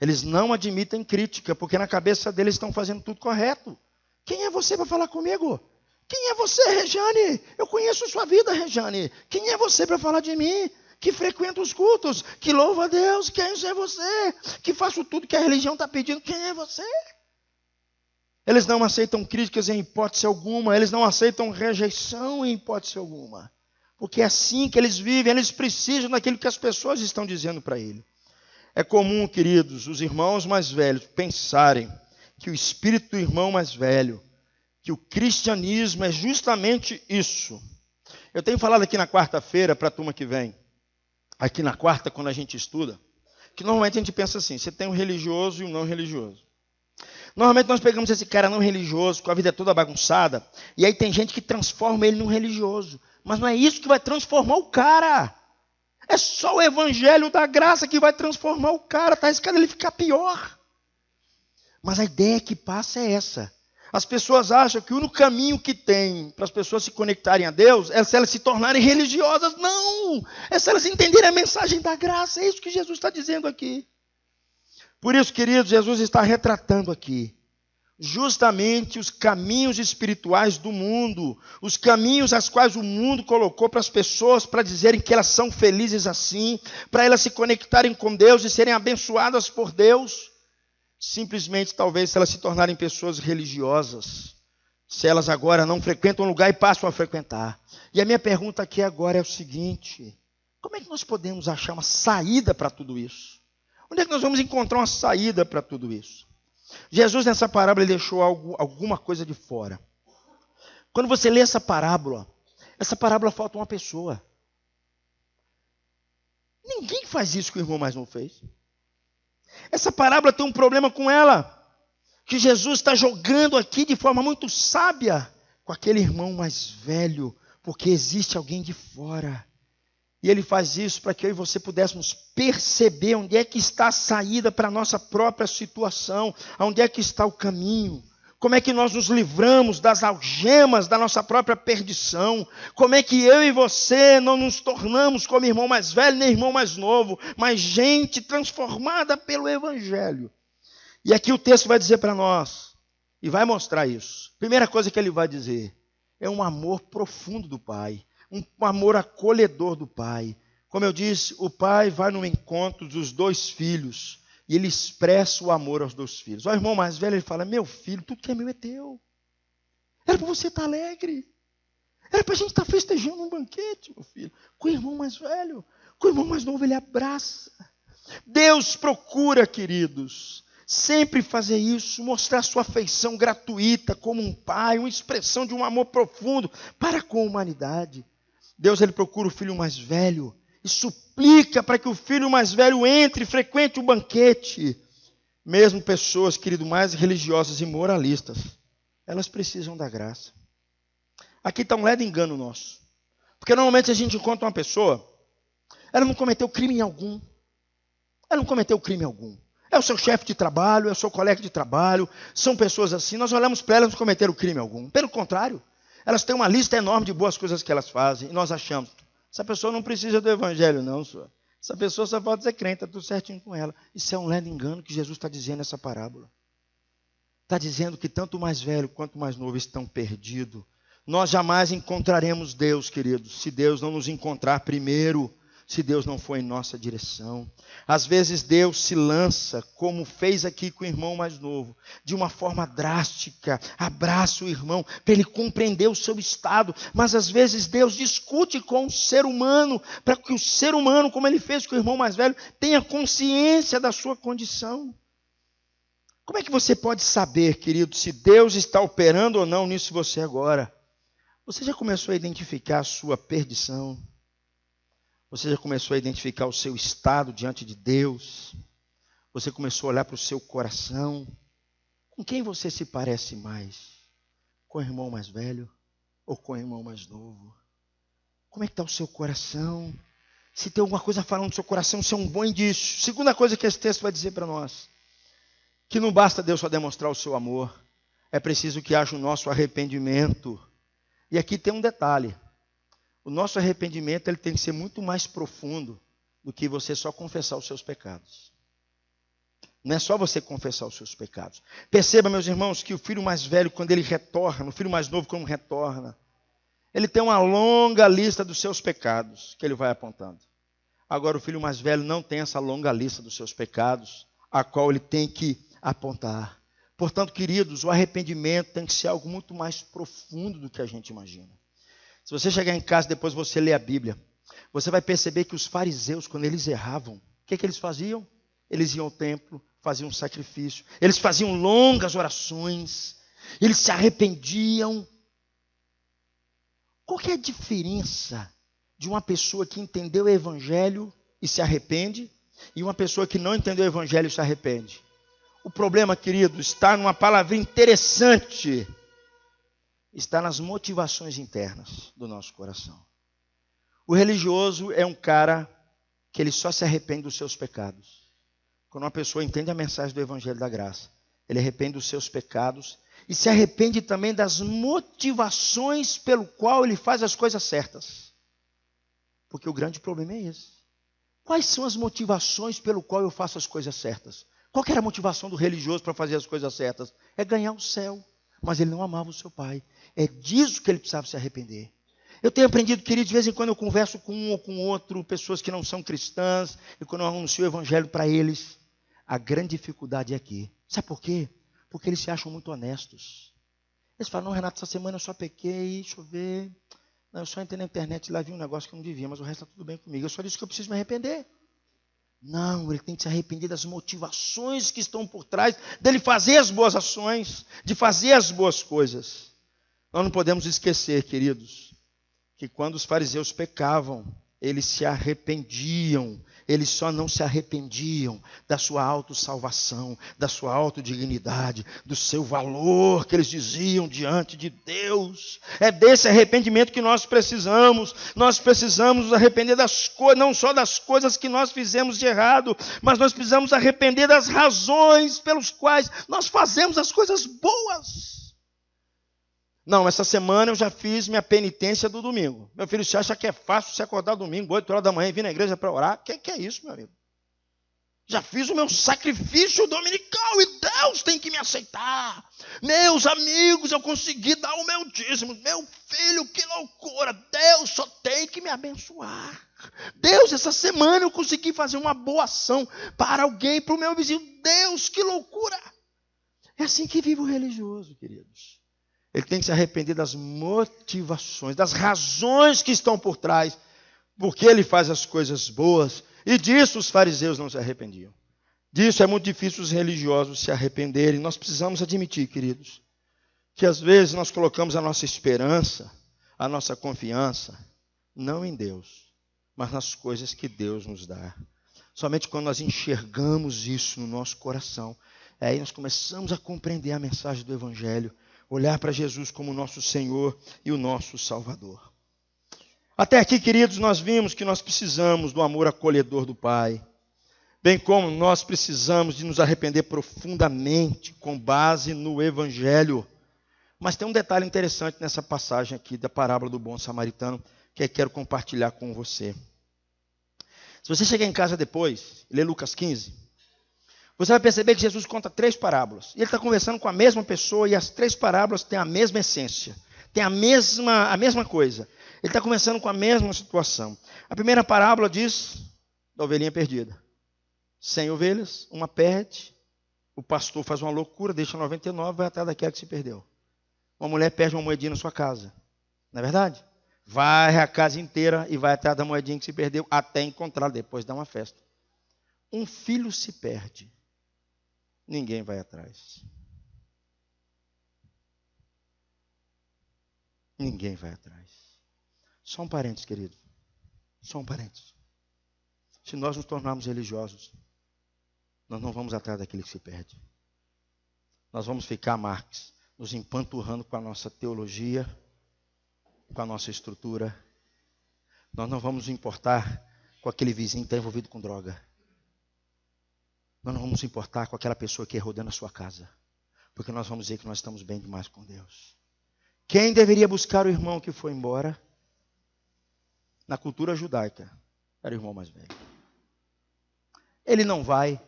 Eles não admitem crítica, porque na cabeça deles estão fazendo tudo correto. Quem é você para falar comigo? Quem é você, Rejane? Eu conheço sua vida, Rejane. Quem é você para falar de mim? Que frequenta os cultos, que louva a Deus. Quem é você? Que faço tudo que a religião está pedindo. Quem é você? Eles não aceitam críticas em hipótese alguma. Eles não aceitam rejeição em hipótese alguma. Porque é assim que eles vivem. Eles precisam daquilo que as pessoas estão dizendo para ele. É comum, queridos, os irmãos mais velhos pensarem que o espírito do irmão mais velho, que o cristianismo é justamente isso. Eu tenho falado aqui na quarta-feira para a turma que vem, aqui na quarta, quando a gente estuda, que normalmente a gente pensa assim, você tem um religioso e um não religioso. Normalmente nós pegamos esse cara não religioso, com a vida toda bagunçada, e aí tem gente que transforma ele num religioso. Mas não é isso que vai transformar o cara. É só o evangelho da graça que vai transformar o cara, está arriscado ele ficar pior. Mas a ideia que passa é essa. As pessoas acham que o único caminho que tem para as pessoas se conectarem a Deus é se elas se tornarem religiosas. Não! É se elas entenderem a mensagem da graça. É isso que Jesus está dizendo aqui. Por isso, queridos, Jesus está retratando aqui justamente os caminhos espirituais do mundo. Os caminhos aos quais o mundo colocou para as pessoas para dizerem que elas são felizes assim. Para elas se conectarem com Deus e serem abençoadas por Deus. Simplesmente, talvez, se elas se tornarem pessoas religiosas, se elas agora não frequentam um lugar e passam a frequentar. E a minha pergunta aqui agora é o seguinte: como é que nós podemos achar uma saída para tudo isso? Onde é que nós vamos encontrar uma saída para tudo isso? Jesus, nessa parábola, ele deixou alguma coisa de fora. Quando você lê essa parábola falta uma pessoa. Ninguém faz isso que o irmão mais novo fez. Essa parábola tem um problema com ela, que Jesus está jogando aqui de forma muito sábia com aquele irmão mais velho, porque existe alguém de fora. E ele faz isso para que eu e você pudéssemos perceber onde é que está a saída para a nossa própria situação, onde é que está o caminho. Como é que nós nos livramos das algemas da nossa própria perdição? Como é que eu e você não nos tornamos como irmão mais velho nem irmão mais novo, mas gente transformada pelo Evangelho? E aqui o texto vai dizer para nós, e vai mostrar isso. Primeira coisa que ele vai dizer, é um amor profundo do Pai, um amor acolhedor do Pai. Como eu disse, o Pai vai no encontro dos dois filhos, e ele expressa o amor aos dois filhos. O irmão mais velho, ele fala, meu filho, tudo que é meu é teu. Era para você estar alegre. Era para a gente estar festejando um banquete, meu filho. Com o irmão mais velho. Com o irmão mais novo, ele abraça. Deus procura, queridos, sempre fazer isso, mostrar sua afeição gratuita como um pai, uma expressão de um amor profundo para com a humanidade. Deus, ele procura o filho mais velho e suplica para que o filho mais velho entre e frequente o banquete. Mesmo pessoas, querido, mais religiosas e moralistas, elas precisam da graça. Aqui está um leve engano nosso. Porque normalmente a gente encontra uma pessoa, ela não cometeu crime algum. Ela não cometeu crime algum. É o seu chefe de trabalho, é o seu colega de trabalho, são pessoas assim, nós olhamos para elas e não cometeram crime algum. Pelo contrário, elas têm uma lista enorme de boas coisas que elas fazem, e nós achamos, essa pessoa não precisa do evangelho não, senhor. Essa pessoa só pode ser crente, está tudo certinho com ela. Isso é um leve engano que Jesus está dizendo nessa parábola. Está dizendo que tanto o mais velho quanto o mais novo estão perdidos. Nós jamais encontraremos Deus, queridos, se Deus não nos encontrar primeiro. se Deus não for em nossa direção. Às vezes Deus se lança, como fez aqui com o irmão mais novo, de uma forma drástica, abraça o irmão para ele compreender o seu estado, mas às vezes Deus discute com o ser humano, para que o ser humano, como ele fez com o irmão mais velho, tenha consciência da sua condição. Como é que você pode saber, querido, se Deus está operando ou não nisso em você agora? Você já começou a identificar a sua perdição? Você já começou a identificar o seu estado diante de Deus? Você começou a olhar para o seu coração? Com quem você se parece mais? Com o irmão mais velho ou com o irmão mais novo? Como é que está o seu coração? Se tem alguma coisa falando no seu coração, isso é um bom indício. Segunda coisa que esse texto vai dizer para nós, que não basta Deus só demonstrar o seu amor, é preciso que haja o nosso arrependimento. E aqui tem um detalhe. O nosso arrependimento ele tem que ser muito mais profundo do que você só confessar os seus pecados. Não é só você confessar os seus pecados. Perceba, meus irmãos, que o filho mais velho, quando ele retorna, o filho mais novo, quando retorna, ele tem uma longa lista dos seus pecados que ele vai apontando. Agora, o filho mais velho não tem essa longa lista dos seus pecados, a qual ele tem que apontar. Portanto, queridos, o arrependimento tem que ser algo muito mais profundo do que a gente imagina. Se você chegar em casa e depois você ler a Bíblia, você vai perceber que os fariseus, quando eles erravam, o que eles faziam? Eles iam ao templo, faziam um sacrifício, eles faziam longas orações, eles se arrependiam. Qual que é a diferença de uma pessoa que entendeu o Evangelho e se arrepende e uma pessoa que não entendeu o Evangelho e se arrepende? O problema, querido, está numa palavrinha interessante. Está nas motivações internas do nosso coração. O religioso é um cara que ele só se arrepende dos seus pecados. Quando uma pessoa entende a mensagem do Evangelho da Graça, ele arrepende dos seus pecados e se arrepende também das motivações pelo qual ele faz as coisas certas. Porque o grande problema é esse. Quais são as motivações pelo qual eu faço as coisas certas? Qual que era a motivação do religioso para fazer as coisas certas? É ganhar o céu. Mas ele não amava o seu pai. É disso que ele precisava se arrepender. Eu tenho aprendido, querido, de vez em quando eu converso com um ou com outro, pessoas que não são cristãs, e quando eu anuncio o Evangelho para eles, a grande dificuldade é aqui. Sabe por quê? Porque eles se acham muito honestos. Eles falam, não, Renato, essa semana eu só pequei, deixa eu ver. Não, eu só entrei na internet e lá vi um negócio que eu não devia, mas o resto está tudo bem comigo. Eu só disse que eu preciso me arrepender. Não, ele tem que se arrepender das motivações que estão por trás dele fazer as boas ações, de fazer as boas coisas. Nós não podemos esquecer, queridos, que quando os fariseus pecavam, eles se arrependiam. Eles só não se arrependiam da sua autossalvação, da sua autodignidade, do seu valor que eles diziam diante de Deus. É desse arrependimento que nós precisamos. Nós precisamos nos arrepender das coisas, não só das coisas que nós fizemos de errado, mas nós precisamos arrepender das razões pelas quais nós fazemos as coisas boas. Não, essa semana eu já fiz minha penitência do domingo. Meu filho, você acha que é fácil você acordar domingo, 8 horas da manhã e vir na igreja para orar? Que é isso, meu amigo? Já fiz o meu sacrifício dominical e Deus tem que me aceitar. Meus amigos, eu consegui dar o meu dízimo. Meu filho, que loucura. Deus só tem que me abençoar. Deus, essa semana eu consegui fazer uma boa ação para alguém, para o meu vizinho. Deus, que loucura. É assim que vive o religioso, queridos. Ele tem que se arrepender das motivações, das razões que estão por trás, porque ele faz as coisas boas. E disso os fariseus não se arrependiam. Disso é muito difícil os religiosos se arrependerem. Nós precisamos admitir, queridos, que às vezes nós colocamos a nossa esperança, a nossa confiança, não em Deus, mas nas coisas que Deus nos dá. Somente quando nós enxergamos isso no nosso coração, aí nós começamos a compreender a mensagem do Evangelho, olhar para Jesus como o nosso Senhor e o nosso Salvador. Até aqui, queridos, nós vimos que nós precisamos do amor acolhedor do Pai, bem como nós precisamos de nos arrepender profundamente com base no Evangelho. Mas tem um detalhe interessante nessa passagem aqui da parábola do bom samaritano que eu quero compartilhar com você. Se você chegar em casa depois e ler Lucas 15, você vai perceber que Jesus conta 3 parábolas. E ele está conversando com a mesma pessoa e as 3 parábolas têm a mesma essência. Têm a mesma coisa. Ele está começando com a mesma situação. A primeira parábola diz da ovelhinha perdida. 100 ovelhas, uma perde, o pastor faz uma loucura, deixa 99, vai atrás daquela que se perdeu. Uma mulher perde uma moedinha na sua casa, não é verdade? Vai a casa inteira e vai atrás da moedinha que se perdeu até encontrar, depois dá uma festa. Um filho se perde, ninguém vai atrás. Ninguém vai atrás. Só um parênteses, querido. Só um parênteses. Se nós nos tornarmos religiosos, nós não vamos atrás daquele que se perde. Nós vamos ficar, Marx, nos empanturrando com a nossa teologia, com a nossa estrutura. Nós não vamos nos importar com aquele vizinho que está envolvido com droga. Nós não vamos nos importar com aquela pessoa que errou dentro da sua casa. Porque nós vamos dizer que nós estamos bem demais com Deus. Quem deveria buscar o irmão que foi embora? Na cultura judaica, era o irmão mais velho. Ele não vai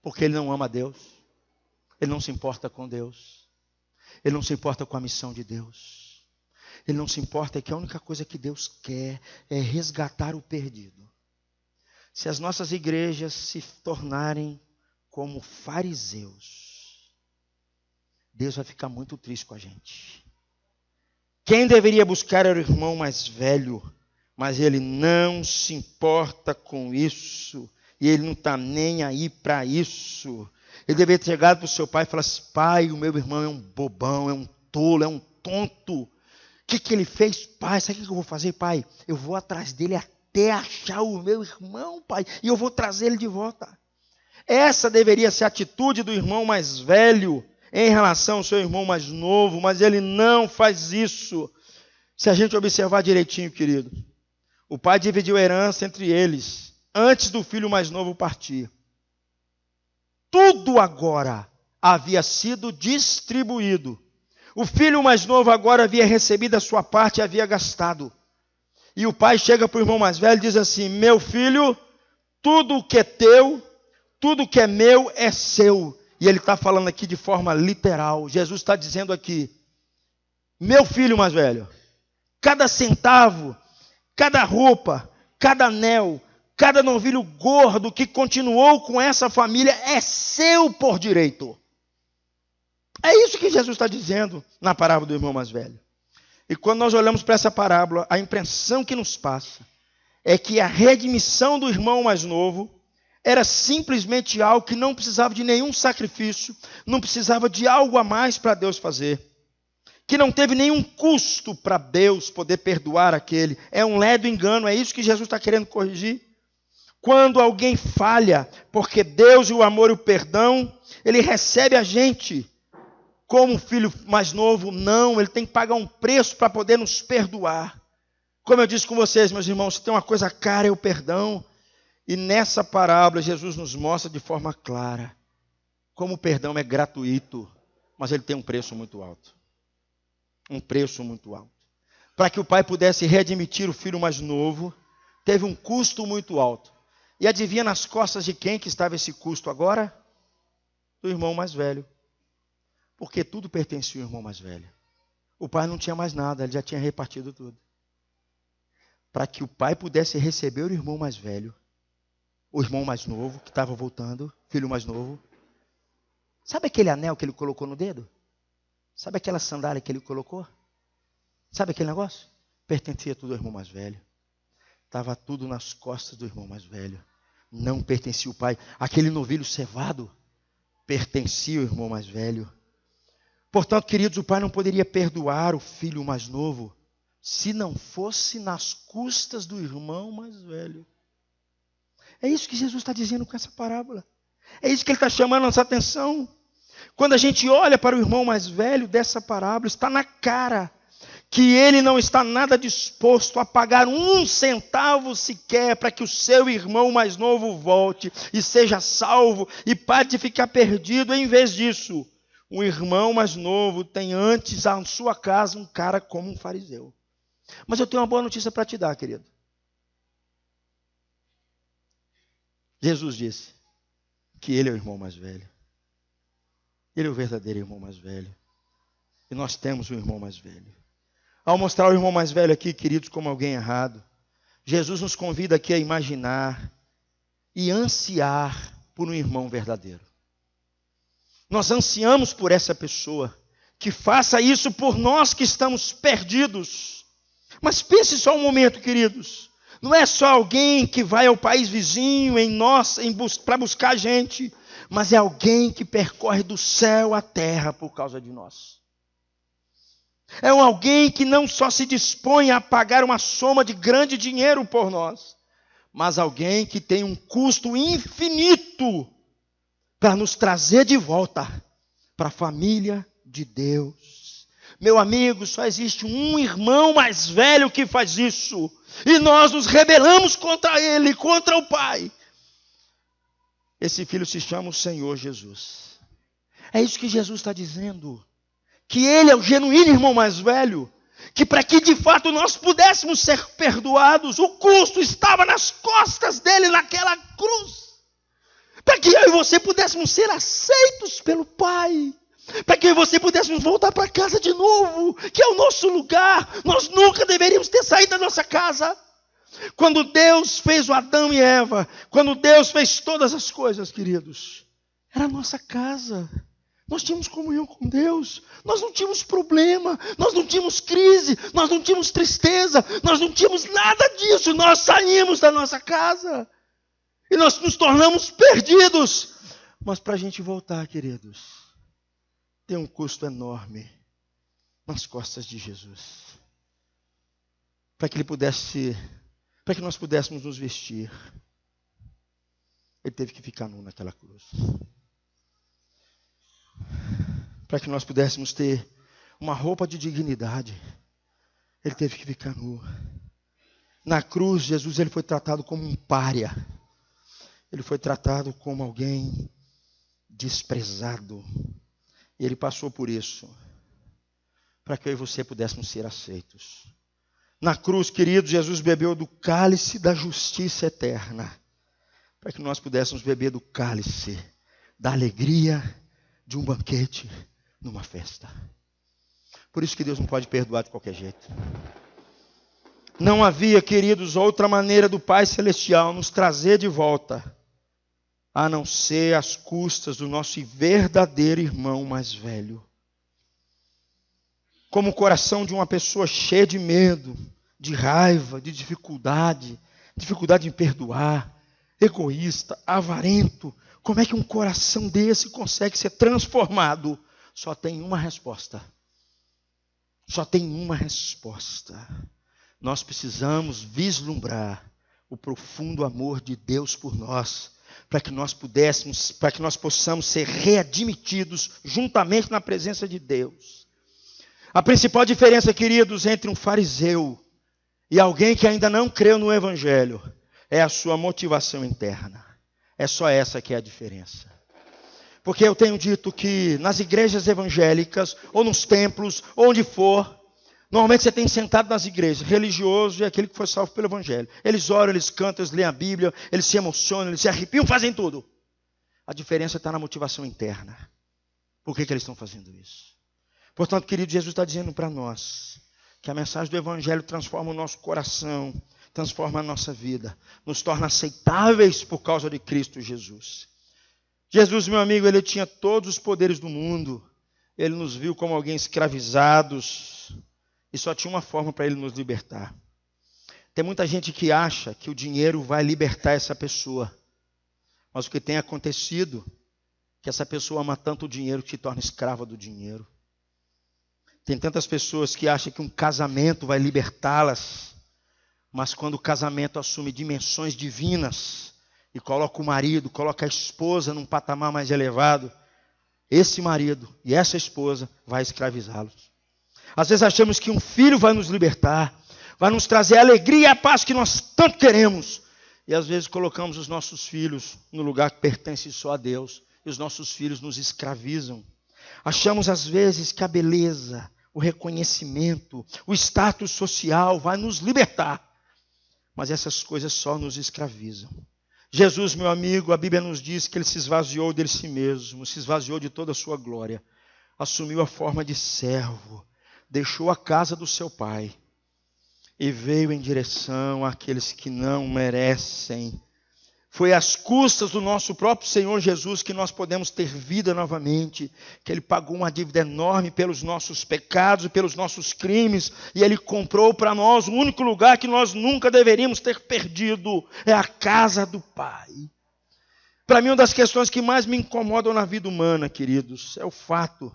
porque ele não ama Deus. Ele não se importa com Deus. Ele não se importa com a missão de Deus. Ele não se importa que a única coisa que Deus quer é resgatar o perdido. Se as nossas igrejas se tornarem como fariseus, Deus vai ficar muito triste com a gente. Quem deveria buscar era o irmão mais velho, mas ele não se importa com isso, e ele não está nem aí para isso. Ele deveria ter chegado para o seu pai e falar assim: pai, o meu irmão é um bobão, é um tolo, é um tonto. O que ele fez? Pai, sabe o que eu vou fazer, pai? Eu vou atrás dele até achar o meu irmão, pai, e eu vou trazer ele de volta. Essa deveria ser a atitude do irmão mais velho em relação ao seu irmão mais novo, mas ele não faz isso. Se a gente observar direitinho, querido, o pai dividiu a herança entre eles, antes do filho mais novo partir. Tudo agora havia sido distribuído. O filho mais novo agora havia recebido a sua parte e havia gastado. E o pai chega para o irmão mais velho e diz assim: meu filho, tudo o que é teu, tudo o que é meu é seu. E ele está falando aqui de forma literal. Jesus está dizendo aqui: meu filho mais velho, cada centavo, cada roupa, cada anel, cada novilho gordo que continuou com essa família é seu por direito. É isso que Jesus está dizendo na parábola do irmão mais velho. E quando nós olhamos para essa parábola, a impressão que nos passa é que a redimissão do irmão mais novo era simplesmente algo que não precisava de nenhum sacrifício, não precisava de algo a mais para Deus fazer, que não teve nenhum custo para Deus poder perdoar aquele. É um ledo engano, é isso que Jesus está querendo corrigir. Quando alguém falha, porque Deus e o amor e o perdão, ele recebe a gente como um filho mais novo. Não, ele tem que pagar um preço para poder nos perdoar. Como eu disse com vocês, meus irmãos, se tem uma coisa cara é o perdão. E nessa parábola, Jesus nos mostra de forma clara como o perdão é gratuito, mas ele tem um preço muito alto. Um preço muito alto. Para que o pai pudesse readmitir o filho mais novo, teve um custo muito alto. E adivinha nas costas de quem que estava esse custo agora? Do irmão mais velho. Porque tudo pertencia ao irmão mais velho. O pai não tinha mais nada, ele já tinha repartido tudo. Para que o pai pudesse receber o irmão mais velho, o irmão mais novo, que estava voltando, filho mais novo. Sabe aquele anel que ele colocou no dedo? Sabe aquela sandália que ele colocou? Sabe aquele negócio? Pertencia tudo ao irmão mais velho. Estava tudo nas costas do irmão mais velho. Não pertencia ao pai. Aquele novilho cevado pertencia ao irmão mais velho. Portanto, queridos, o pai não poderia perdoar o filho mais novo se não fosse nas custas do irmão mais velho. É isso que Jesus está dizendo com essa parábola. É isso que ele está chamando a nossa atenção. Quando a gente olha para o irmão mais velho dessa parábola, está na cara que ele não está nada disposto a pagar um centavo sequer para que o seu irmão mais novo volte e seja salvo e pare de ficar perdido. Em vez disso, um irmão mais novo tem antes a sua casa um cara como um fariseu. Mas eu tenho uma boa notícia para te dar, querido. Jesus disse que ele é o irmão mais velho. Ele é o verdadeiro irmão mais velho. E nós temos um irmão mais velho. Ao mostrar o irmão mais velho aqui, queridos, como alguém errado, Jesus nos convida aqui a imaginar e ansiar por um irmão verdadeiro. Nós ansiamos por essa pessoa que faça isso por nós que estamos perdidos. Mas pense só um momento, queridos. Não é só alguém que vai ao país vizinho para buscar a gente, mas é alguém que percorre do céu à terra por causa de nós. É alguém que não só se dispõe a pagar uma soma de grande dinheiro por nós, mas alguém que tem um custo infinito para nos trazer de volta para a família de Deus. Meu amigo, só existe um irmão mais velho que faz isso. E nós nos rebelamos contra ele, contra o Pai. Esse filho se chama o Senhor Jesus. É isso que Jesus está dizendo. Que ele é o genuíno irmão mais velho. Que para que de fato nós pudéssemos ser perdoados, o custo estava nas costas dele naquela cruz. Para que eu e você pudéssemos ser aceitos pelo Pai. Para que eu e você pudéssemos voltar para casa de novo, que é o nosso lugar. Nós nunca deveríamos ter saído da nossa casa. Quando Deus fez o Adão e Eva, quando Deus fez todas as coisas, queridos, era a nossa casa. Nós tínhamos comunhão com Deus, nós não tínhamos problema, nós não tínhamos crise, nós não tínhamos tristeza, nós não tínhamos nada disso. Nós saímos da nossa casa e nós nos tornamos perdidos. Mas para a gente voltar, queridos, tem um custo enorme nas costas de Jesus. Para que nós pudéssemos nos vestir, ele teve que ficar nu naquela cruz. Para que nós pudéssemos ter uma roupa de dignidade, ele teve que ficar nu. Na cruz, Jesus ele foi tratado como um pária. Ele foi tratado como alguém desprezado. E ele passou por isso, para que eu e você pudéssemos ser aceitos. Na cruz, queridos, Jesus bebeu do cálice da justiça eterna, para que nós pudéssemos beber do cálice da alegria de um banquete numa festa. Por isso que Deus não pode perdoar de qualquer jeito. Não havia, queridos, outra maneira do Pai Celestial nos trazer de volta, a não ser às custas do nosso verdadeiro irmão mais velho. Como o coração de uma pessoa cheia de medo, de raiva, de dificuldade em perdoar, egoísta, avarento. Como é que um coração desse consegue ser transformado? Só tem uma resposta. Só tem uma resposta. Nós precisamos vislumbrar o profundo amor de Deus por nós, para que nós possamos ser readmitidos juntamente na presença de Deus. A principal diferença, queridos, entre um fariseu e alguém que ainda não creu no Evangelho é a sua motivação interna. É só essa que é a diferença. Porque eu tenho dito que nas igrejas evangélicas, ou nos templos, ou onde for, normalmente você tem sentado nas igrejas, religioso é aquele que foi salvo pelo Evangelho. Eles oram, eles cantam, eles leem a Bíblia, eles se emocionam, eles se arrepiam, fazem tudo. A diferença está na motivação interna. Por que eles estão fazendo isso? Portanto, querido, Jesus está dizendo para nós que a mensagem do Evangelho transforma o nosso coração, transforma a nossa vida, nos torna aceitáveis por causa de Cristo Jesus. Jesus, meu amigo, ele tinha todos os poderes do mundo. Ele nos viu como alguém escravizados e só tinha uma forma para ele nos libertar. Tem muita gente que acha que o dinheiro vai libertar essa pessoa. Mas o que tem acontecido é que essa pessoa ama tanto o dinheiro que se torna escrava do dinheiro. Tem tantas pessoas que acham que um casamento vai libertá-las, mas quando o casamento assume dimensões divinas e coloca o marido, coloca a esposa num patamar mais elevado, esse marido e essa esposa vai escravizá-los. Às vezes achamos que um filho vai nos libertar, vai nos trazer a alegria e a paz que nós tanto queremos. E às vezes colocamos os nossos filhos no lugar que pertence só a Deus, e os nossos filhos nos escravizam. Achamos às vezes que a beleza, o reconhecimento, o status social vai nos libertar. Mas essas coisas só nos escravizam. Jesus, meu amigo, a Bíblia nos diz que ele se esvaziou de si mesmo, se esvaziou de toda a sua glória. Assumiu a forma de servo. deixou a casa do seu pai e veio em direção àqueles que não merecem. Foi às custas do nosso próprio Senhor Jesus que nós podemos ter vida novamente, que Ele pagou uma dívida enorme pelos nossos pecados e pelos nossos crimes, e Ele comprou para nós o único lugar que nós nunca deveríamos ter perdido, é a casa do Pai. Para mim, uma das questões que mais me incomodam na vida humana, queridos, é o fato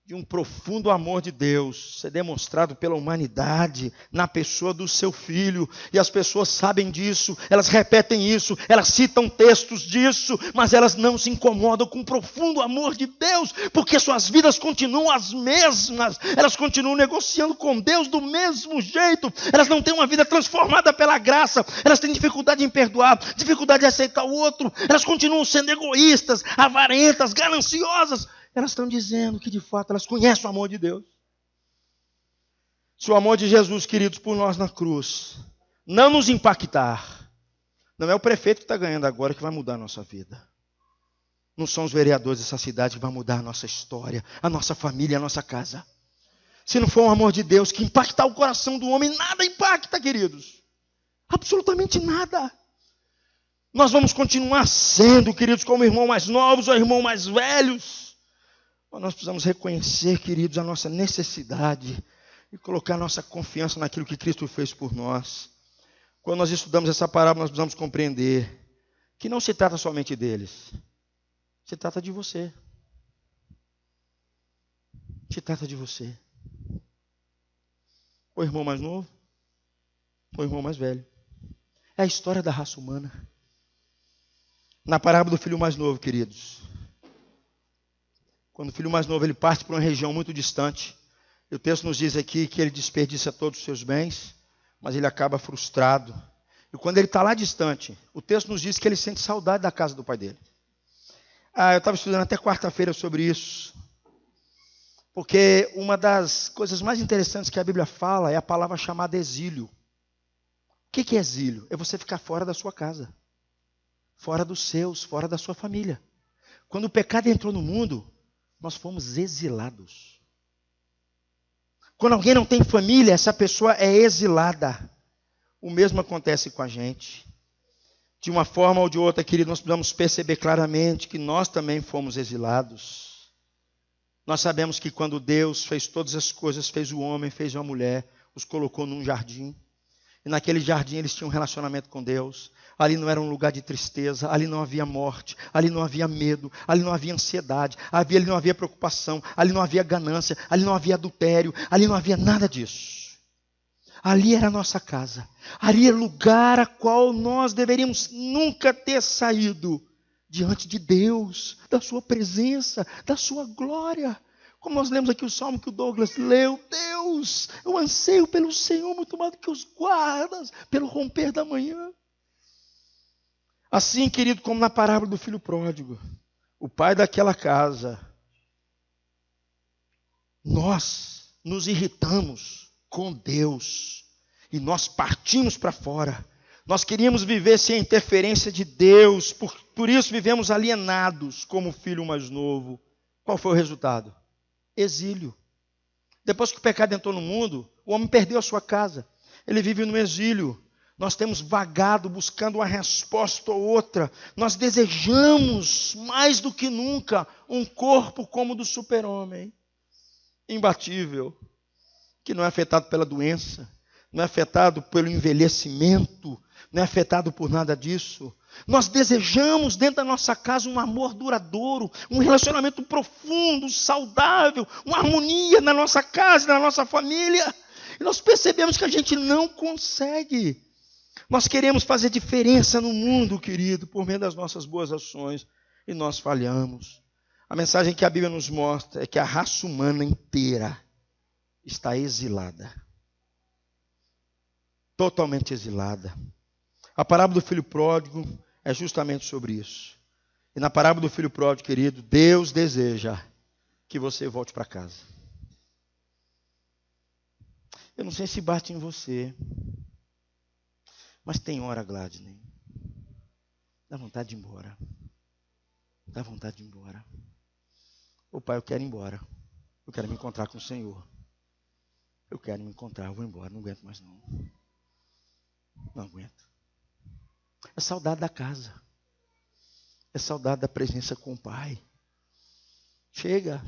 de um profundo amor de Deus ser demonstrado pela humanidade na pessoa do seu Filho. E as pessoas sabem disso, elas repetem isso, elas citam textos disso, mas elas não se incomodam com o profundo amor de Deus, porque suas vidas continuam as mesmas, elas continuam negociando com Deus do mesmo jeito, elas não têm uma vida transformada pela graça, elas têm dificuldade em perdoar, dificuldade em aceitar o outro, elas continuam sendo egoístas, avarentas, gananciosas. Elas estão dizendo que, de fato, elas conhecem o amor de Deus. Se o amor de Jesus, queridos, por nós na cruz, não nos impactar, não é o prefeito que está ganhando agora que vai mudar a nossa vida. Não são os vereadores dessa cidade que vão mudar a nossa história, a nossa família, a nossa casa. Se não for o amor de Deus que impactar o coração do homem, nada impacta, queridos. Absolutamente nada. Nós vamos continuar sendo, queridos, como irmãos mais novos ou irmãos mais velhos. Mas nós precisamos reconhecer, queridos, a nossa necessidade e colocar nossa confiança naquilo que Cristo fez por nós. Quando nós estudamos essa parábola, nós precisamos compreender que não se trata somente deles. Se trata de você. Se trata de você. O irmão mais novo, o irmão mais velho. É a história da raça humana. Na parábola do filho mais novo, queridos, quando o filho mais novo ele parte para uma região muito distante, e o texto nos diz aqui que ele desperdiça todos os seus bens, mas ele acaba frustrado. E quando ele está lá distante, o texto nos diz que ele sente saudade da casa do pai dele. Eu estava estudando até quarta-feira sobre isso, porque uma das coisas mais interessantes que a Bíblia fala é a palavra chamada exílio. O que é exílio? É você ficar fora da sua casa, fora dos seus, fora da sua família. Quando o pecado entrou no mundo, nós fomos exilados. Quando alguém não tem família, essa pessoa é exilada. O mesmo acontece com a gente. De uma forma ou de outra, querido, nós precisamos perceber claramente que nós também fomos exilados. Nós sabemos que quando Deus fez todas as coisas, fez o homem, fez uma mulher, os colocou num jardim. E naquele jardim eles tinham um relacionamento com Deus. Ali não era um lugar de tristeza, ali não havia morte, ali não havia medo, ali não havia ansiedade, ali não havia preocupação, ali não havia ganância, ali não havia adultério, ali não havia nada disso. Ali era a nossa casa, ali era o lugar a qual nós deveríamos nunca ter saído diante de Deus, da sua presença, da sua glória. Como nós lemos aqui o salmo que o Douglas leu, Deus, eu anseio pelo Senhor muito mais do que os guardas, pelo romper da manhã. Assim, querido, como na parábola do filho pródigo, o pai daquela casa, nós nos irritamos com Deus e nós partimos para fora. Nós queríamos viver sem a interferência de Deus, por isso vivemos alienados como o filho mais novo. Qual foi o resultado? Exílio. Depois que o pecado entrou no mundo, o homem perdeu a sua casa. Ele vive no exílio. Nós temos vagado buscando uma resposta ou outra. Nós desejamos mais do que nunca um corpo como o do super-homem. Imbatível. Que não é afetado pela doença. Não é afetado pelo envelhecimento. Não é afetado por nada disso. Nós desejamos dentro da nossa casa um amor duradouro, um relacionamento profundo, saudável, uma harmonia na nossa casa, na nossa família. E nós percebemos que a gente não consegue. Nós queremos fazer diferença no mundo, querido, por meio das nossas boas ações, e nós falhamos. A mensagem que a Bíblia nos mostra é que a raça humana inteira está exilada. Totalmente exilada. A parábola do filho pródigo é justamente sobre isso. E na parábola do filho pródigo, querido, Deus deseja que você volte para casa. Eu não sei se bate em você, mas tem hora, Gladney, dá vontade de ir embora. Dá vontade de ir embora. Ô pai, eu quero ir embora. Eu quero me encontrar com o Senhor. Eu quero me encontrar, eu vou embora, não aguento mais não. Não aguento. É saudade da casa. É saudade da presença com o Pai. Chega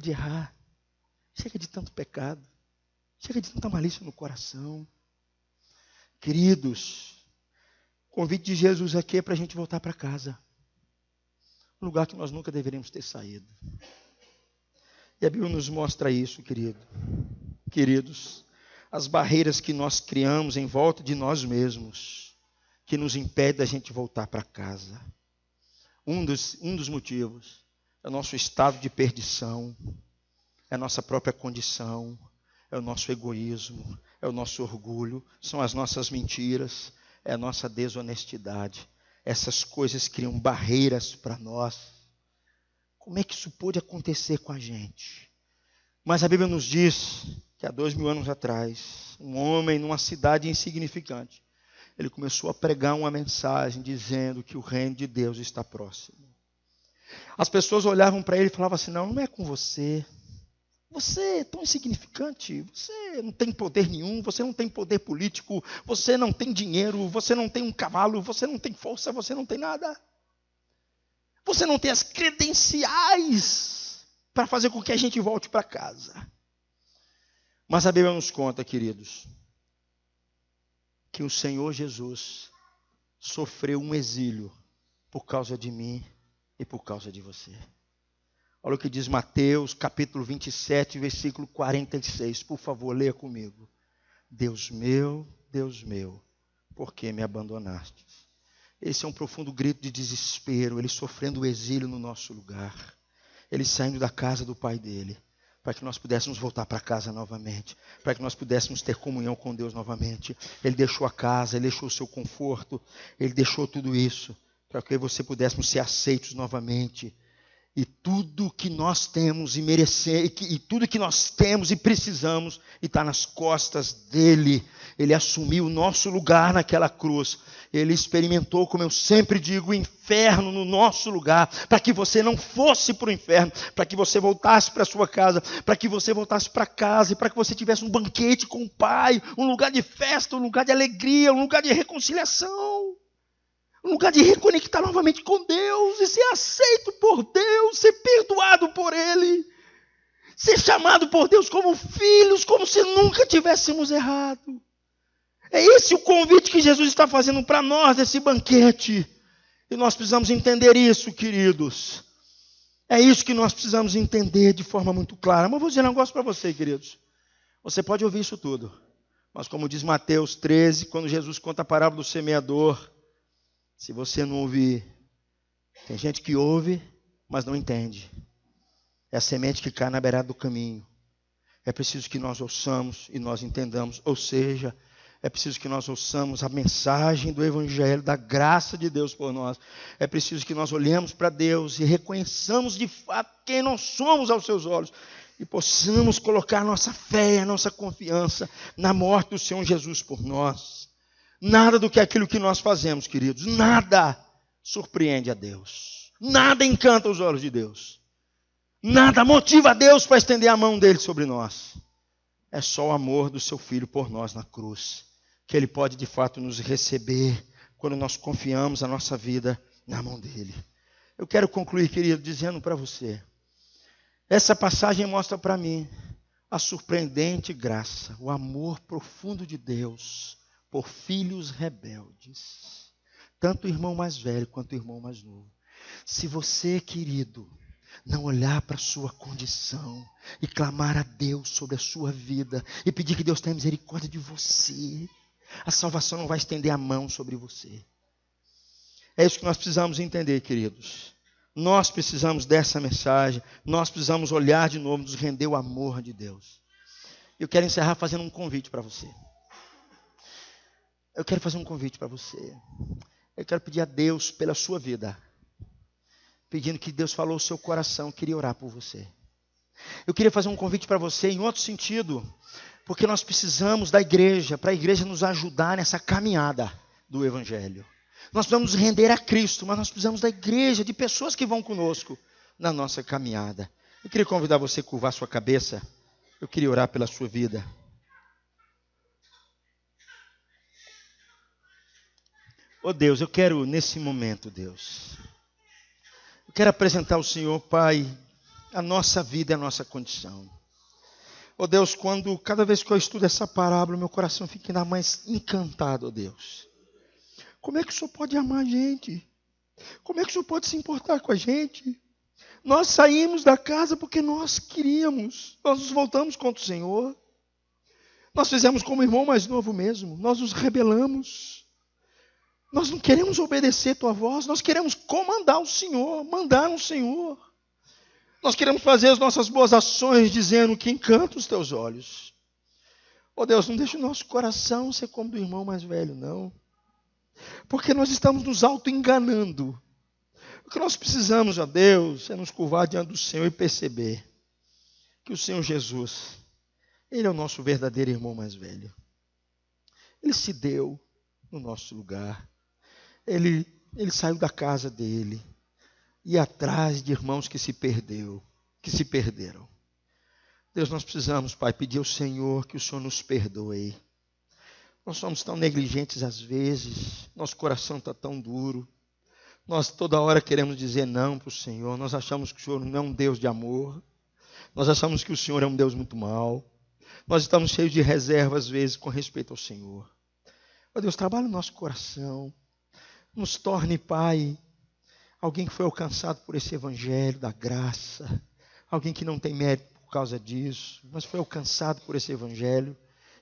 de errar. Chega de tanto pecado. Chega de tanta malícia no coração. Queridos, o convite de Jesus aqui é para a gente voltar para casa. Um lugar que nós nunca deveríamos ter saído. E a Bíblia nos mostra isso, queridos. As barreiras que nós criamos em volta de nós mesmos, que nos impede da gente voltar para casa. Um dos motivos é o nosso estado de perdição, é a nossa própria condição, é o nosso egoísmo, é o nosso orgulho, são as nossas mentiras, é a nossa desonestidade. Essas coisas criam barreiras para nós. Como é que isso pôde acontecer com a gente? Mas a Bíblia nos diz que há 2000 anos atrás, um homem numa cidade insignificante, ele começou a pregar uma mensagem dizendo que o reino de Deus está próximo. As pessoas olhavam para ele e falavam assim, não é com você. Você é tão insignificante, você não tem poder nenhum, você não tem poder político, você não tem dinheiro, você não tem um cavalo, você não tem força, você não tem nada. Você não tem as credenciais para fazer com que a gente volte para casa. Mas a Bíblia nos conta, queridos, que o Senhor Jesus sofreu um exílio por causa de mim e por causa de você. Olha o que diz Mateus, capítulo 27, versículo 46. Por favor, leia comigo. Deus meu, por que me abandonaste? Esse é um profundo grito de desespero. Ele sofrendo o exílio no nosso lugar. Ele saindo da casa do pai dele. Para que nós pudéssemos voltar para casa novamente. Para que nós pudéssemos ter comunhão com Deus novamente. Ele deixou a casa, ele deixou o seu conforto. Ele deixou tudo isso. Para que você pudéssemos ser aceitos novamente. E tudo que nós temos e merecer, e tudo que nós temos e precisamos, está nas costas dele. Ele assumiu o nosso lugar naquela cruz. Ele experimentou, como eu sempre digo, o inferno no nosso lugar, para que você não fosse para o inferno, para que você voltasse para a sua casa, para que você voltasse para casa, e para que você tivesse um banquete com o Pai, um lugar de festa, um lugar de alegria, um lugar de reconciliação. Um lugar de reconectar novamente com Deus e ser aceito por Deus, ser perdoado por Ele, ser chamado por Deus como filhos, como se nunca tivéssemos errado. É esse o convite que Jesus está fazendo para nós nesse banquete. E nós precisamos entender isso, queridos. É isso que nós precisamos entender de forma muito clara. Mas vou dizer um negócio para você, queridos. Você pode ouvir isso tudo. Mas como diz Mateus 13, quando Jesus conta a parábola do semeador, se você não ouvir, tem gente que ouve, mas não entende. É a semente que cai na beirada do caminho. É preciso que nós ouçamos e nós entendamos. Ou seja, é preciso que nós ouçamos a mensagem do Evangelho, da graça de Deus por nós. É preciso que nós olhemos para Deus e reconheçamos de fato quem nós somos aos seus olhos. E possamos colocar nossa fé, a nossa confiança na morte do Senhor Jesus por nós. Nada do que aquilo que nós fazemos, queridos, nada surpreende a Deus. Nada encanta os olhos de Deus. Nada motiva a Deus para estender a mão dele sobre nós. É só o amor do seu Filho por nós na cruz, que ele pode de fato nos receber quando nós confiamos a nossa vida na mão dele. Eu quero concluir, querido, dizendo para você, essa passagem mostra para mim a surpreendente graça, o amor profundo de Deus por filhos rebeldes, tanto o irmão mais velho quanto o irmão mais novo. Se você, querido, não olhar para a sua condição e clamar a Deus sobre a sua vida e pedir que Deus tenha misericórdia de você, a salvação não vai estender a mão sobre você. É isso que nós precisamos entender, queridos. Nós precisamos dessa mensagem, nós precisamos olhar de novo, nos render o amor de Deus. Eu quero encerrar fazendo um convite para você. Eu quero fazer um convite para você. Eu quero pedir a Deus pela sua vida. Pedindo que Deus falou o seu coração, queria orar por você. Eu queria fazer um convite para você em outro sentido, porque nós precisamos da igreja, para a igreja nos ajudar nessa caminhada do Evangelho. Nós precisamos nos render a Cristo, mas nós precisamos da igreja, de pessoas que vão conosco na nossa caminhada. Eu queria convidar você a curvar sua cabeça. Eu queria orar pela sua vida. Oh Deus, eu quero nesse momento, Deus, eu quero apresentar ao Senhor, Pai, a nossa vida e a nossa condição. Oh Deus, cada vez que eu estudo essa parábola, meu coração fica ainda mais encantado, oh Deus. Como é que o Senhor pode amar a gente? Como é que o Senhor pode se importar com a gente? Nós saímos da casa porque nós queríamos. Nós nos voltamos contra o Senhor. Nós fizemos como o irmão mais novo mesmo. Nós nos rebelamos. Nós não queremos obedecer tua voz. Nós queremos comandar o Senhor, mandar no Senhor. Nós queremos fazer as nossas boas ações dizendo que encanta os teus olhos. Oh Deus, não deixe o nosso coração ser como do irmão mais velho, não. Porque nós estamos nos auto-enganando. O que nós precisamos, ó Deus, é nos curvar diante do Senhor e perceber que o Senhor Jesus, Ele é o nosso verdadeiro irmão mais velho. Ele se deu no nosso lugar. Ele saiu da casa dele. E atrás de irmãos que se perderam. Deus, nós precisamos, Pai, pedir ao Senhor que o Senhor nos perdoe. Nós somos tão negligentes às vezes, nosso coração está tão duro. Nós toda hora queremos dizer não para o Senhor. Nós achamos que o Senhor não é um Deus de amor. Nós achamos que o Senhor é um Deus muito mau. Nós estamos cheios de reservas às vezes com respeito ao Senhor. Ó Deus, trabalha no nosso coração. Nos torne, Pai, alguém que foi alcançado por esse evangelho da graça. Alguém que não tem mérito por causa disso, mas foi alcançado por esse evangelho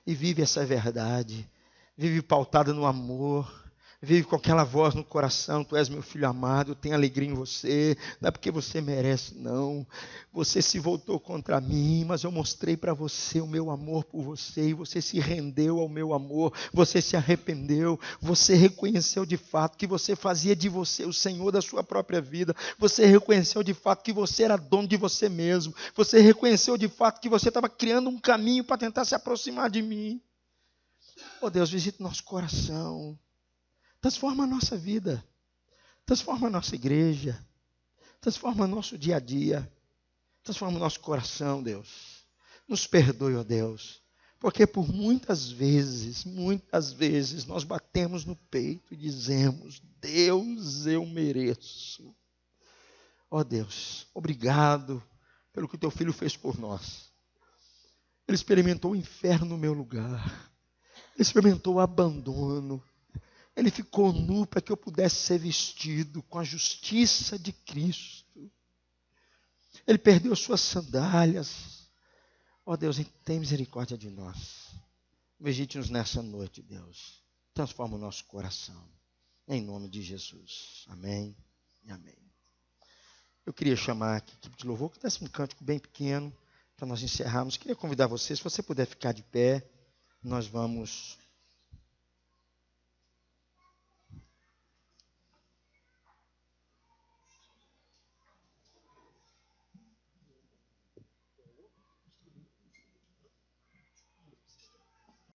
e vive essa verdade. Vive pautada no amor. Vive com aquela voz no coração: tu és meu filho amado, eu tenho alegria em você. Não é porque você merece, não. Você se voltou contra mim, mas eu mostrei para você o meu amor por você. E você se rendeu ao meu amor. Você se arrependeu. Você reconheceu de fato que você fazia de você o Senhor da sua própria vida. Você reconheceu de fato que você era dono de você mesmo. Você reconheceu de fato que você estava criando um caminho para tentar se aproximar de mim. Oh Deus, visita nosso coração. Transforma a nossa vida, transforma a nossa igreja, transforma nosso dia a dia, transforma o nosso coração, Deus. Nos perdoe, ó Deus, porque por muitas vezes nós batemos no peito e dizemos: Deus, eu mereço. Ó Deus, obrigado pelo que o teu filho fez por nós. Ele experimentou o inferno no meu lugar, ele experimentou o abandono. Ele ficou nu para que eu pudesse ser vestido com a justiça de Cristo. Ele perdeu as suas sandálias. Ó Deus, tem misericórdia de nós. Visite-nos nessa noite, Deus. Transforma o nosso coração. Em nome de Jesus. Amém e amém. Eu queria chamar aqui a equipe de louvor, que desse um cântico bem pequeno, para nós encerrarmos. Queria convidar você, se você puder ficar de pé, nós vamos